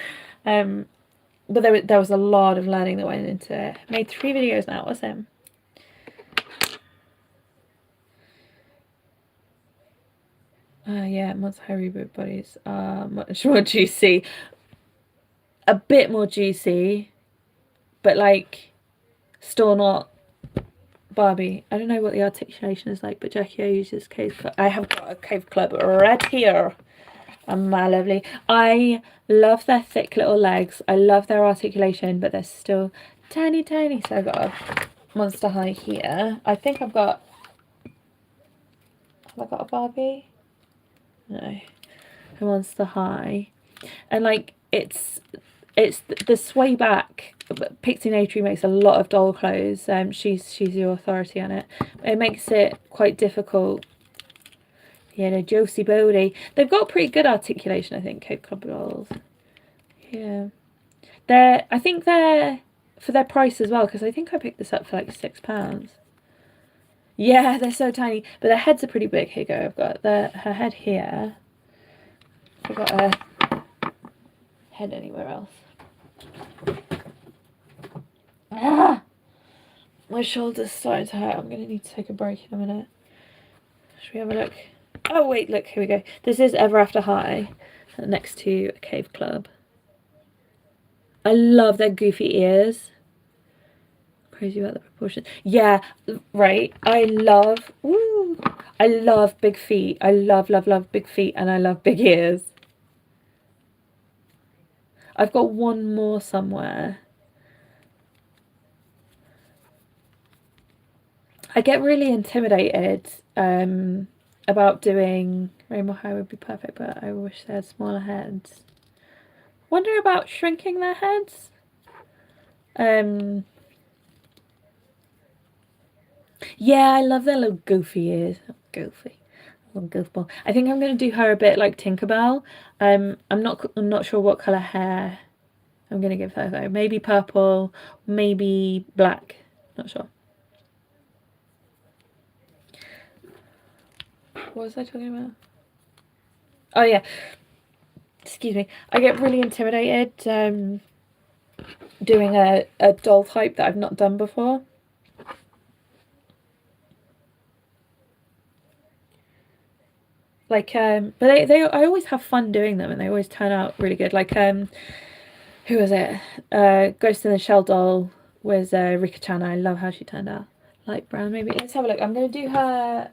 But there was a lot of learning that went into it. I made 3 videos now. Awesome. Yeah, Monster High Reboot bodies are much more juicy. A bit more juicy, but like still not Barbie. I don't know what the articulation is like, but Jackie O uses Cave Club. I have got a Cave Club right here. My lovely. I love their thick little legs. I love their articulation, but they're still tiny, tiny. So I've got a Monster High here. I think I've got... Have I got a Barbie? No. A Monster High. And like, it's the sway back. Pixie Natry makes a lot of doll clothes. She's your authority on it. It makes it quite difficult. Yeah, no, Josie Bodie. They've got pretty good articulation, I think, Cape Club dolls. Yeah. I think they're for their price as well, because I think I picked this up for like £6. Yeah, they're so tiny. But their heads are pretty big. Here you go. I've got her head here. I've got her head anywhere else. Ah! My shoulder's starting to hurt. I'm going to need to take a break in a minute. Should we have a look? Oh, wait, look. Here we go. This is Ever After High, next to a Cave Club. I love their goofy ears. Crazy about the proportions. Yeah, right. I love big feet. I love big feet, and I love big ears. I've got one more somewhere. I get really intimidated about doing Rainbow High would be perfect, but I wish they had smaller heads. Wonder about shrinking their heads. Yeah, I love their little goofy ears. Goofy. Little goofball. I think I'm going to do her a bit like Tinkerbell. I'm not sure what colour hair I'm going to give her though. Maybe purple, maybe black. Not sure. What was I talking about? Oh yeah. Excuse me. I get really intimidated doing a doll type that I've not done before. Like but I always have fun doing them, and they always turn out really good. Like who was it? Ghost in the Shell doll was Rika Chan. I love how she turned out. Light brown maybe. Let's have a look. I'm going to do her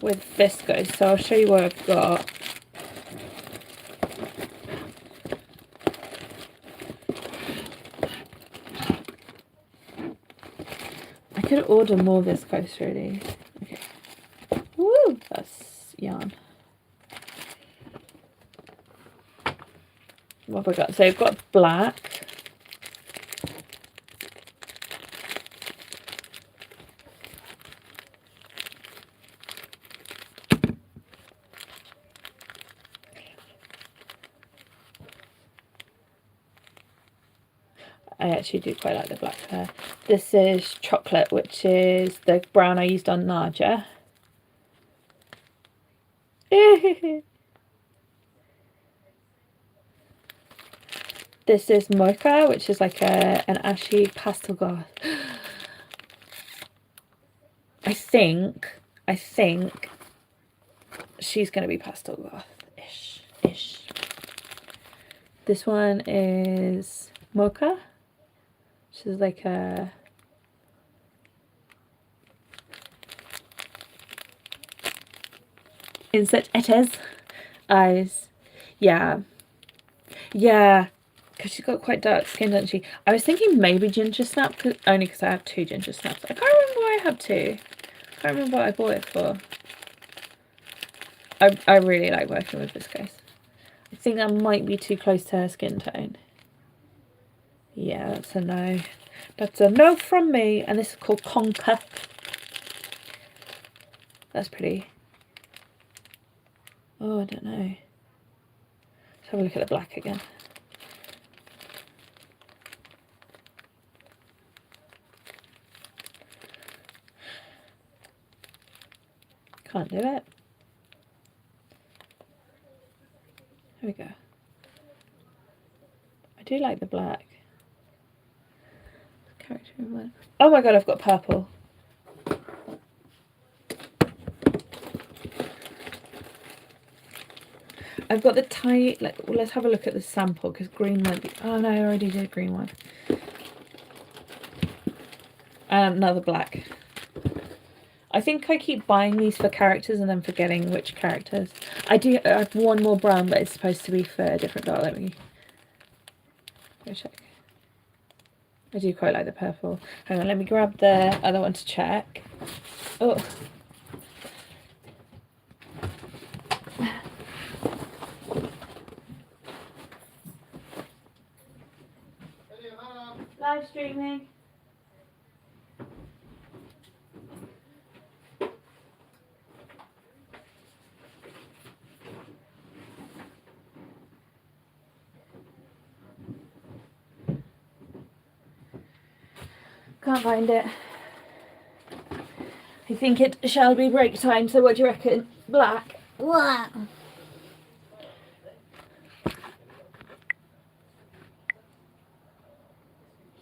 with viscose, so I'll show you what I've got. I could order more viscose really. Okay. Woo! That's yarn. What have I got? So I've got black. I actually do quite like the black hair. This is chocolate, which is the brown I used on Naja. This is mocha, which is like an ashy pastel goth. I think she's going to be pastel goth-ish. This one is mocha. Which is like a... Insert Etes eyes. Yeah. Yeah. Because she's got quite dark skin, doesn't she? I was thinking maybe Ginger Snap, only because I have 2 Ginger Snaps. I can't remember why I have 2. I can't remember what I bought it for. I really like working with viscose. I think that might be too close to her skin tone. Yeah, that's a no. That's a no from me. And this is called Conquer. That's pretty. Oh, I don't know. Let's have a look at the black again. Can't do it. Here we go. I do like the black. Character. Oh my god, I've got purple. I've got the tiny, let's have a look at the sample, because green might be, oh no, I already did a green one. Another black. I think I keep buying these for characters and then forgetting which characters. I have one more brown, but it's supposed to be for a different doll. Let me go check. I do quite like the purple. Hang on, let me grab the other one to check. Oh. Live streaming. Can't find it. I think it shall be break time, so what do you reckon? Black. What?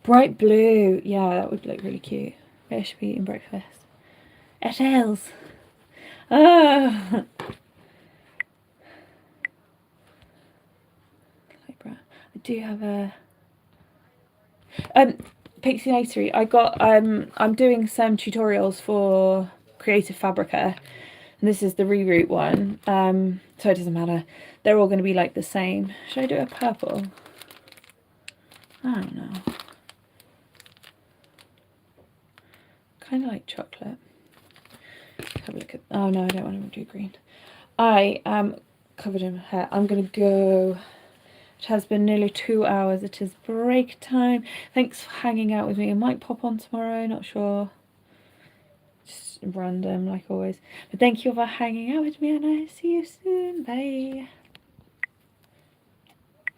Bright blue. Yeah, that would look really cute. I should be eating breakfast. It is. Ah. I do have a Pixie Notary. I got I'm doing some tutorials for Creative Fabrica, and this is the Reroot one. So it doesn't matter. They're all going to be like the same. Should I do a purple? I don't know. Kind of like chocolate. Have a look at. Oh no, I don't want to do green. I am covered in hair. I'm going to go. It has been nearly 2 hours. It is break time. Thanks for hanging out with me. I might pop on tomorrow, not sure. Just random, like always. But thank you for hanging out with me, and I'll see you soon. Bye.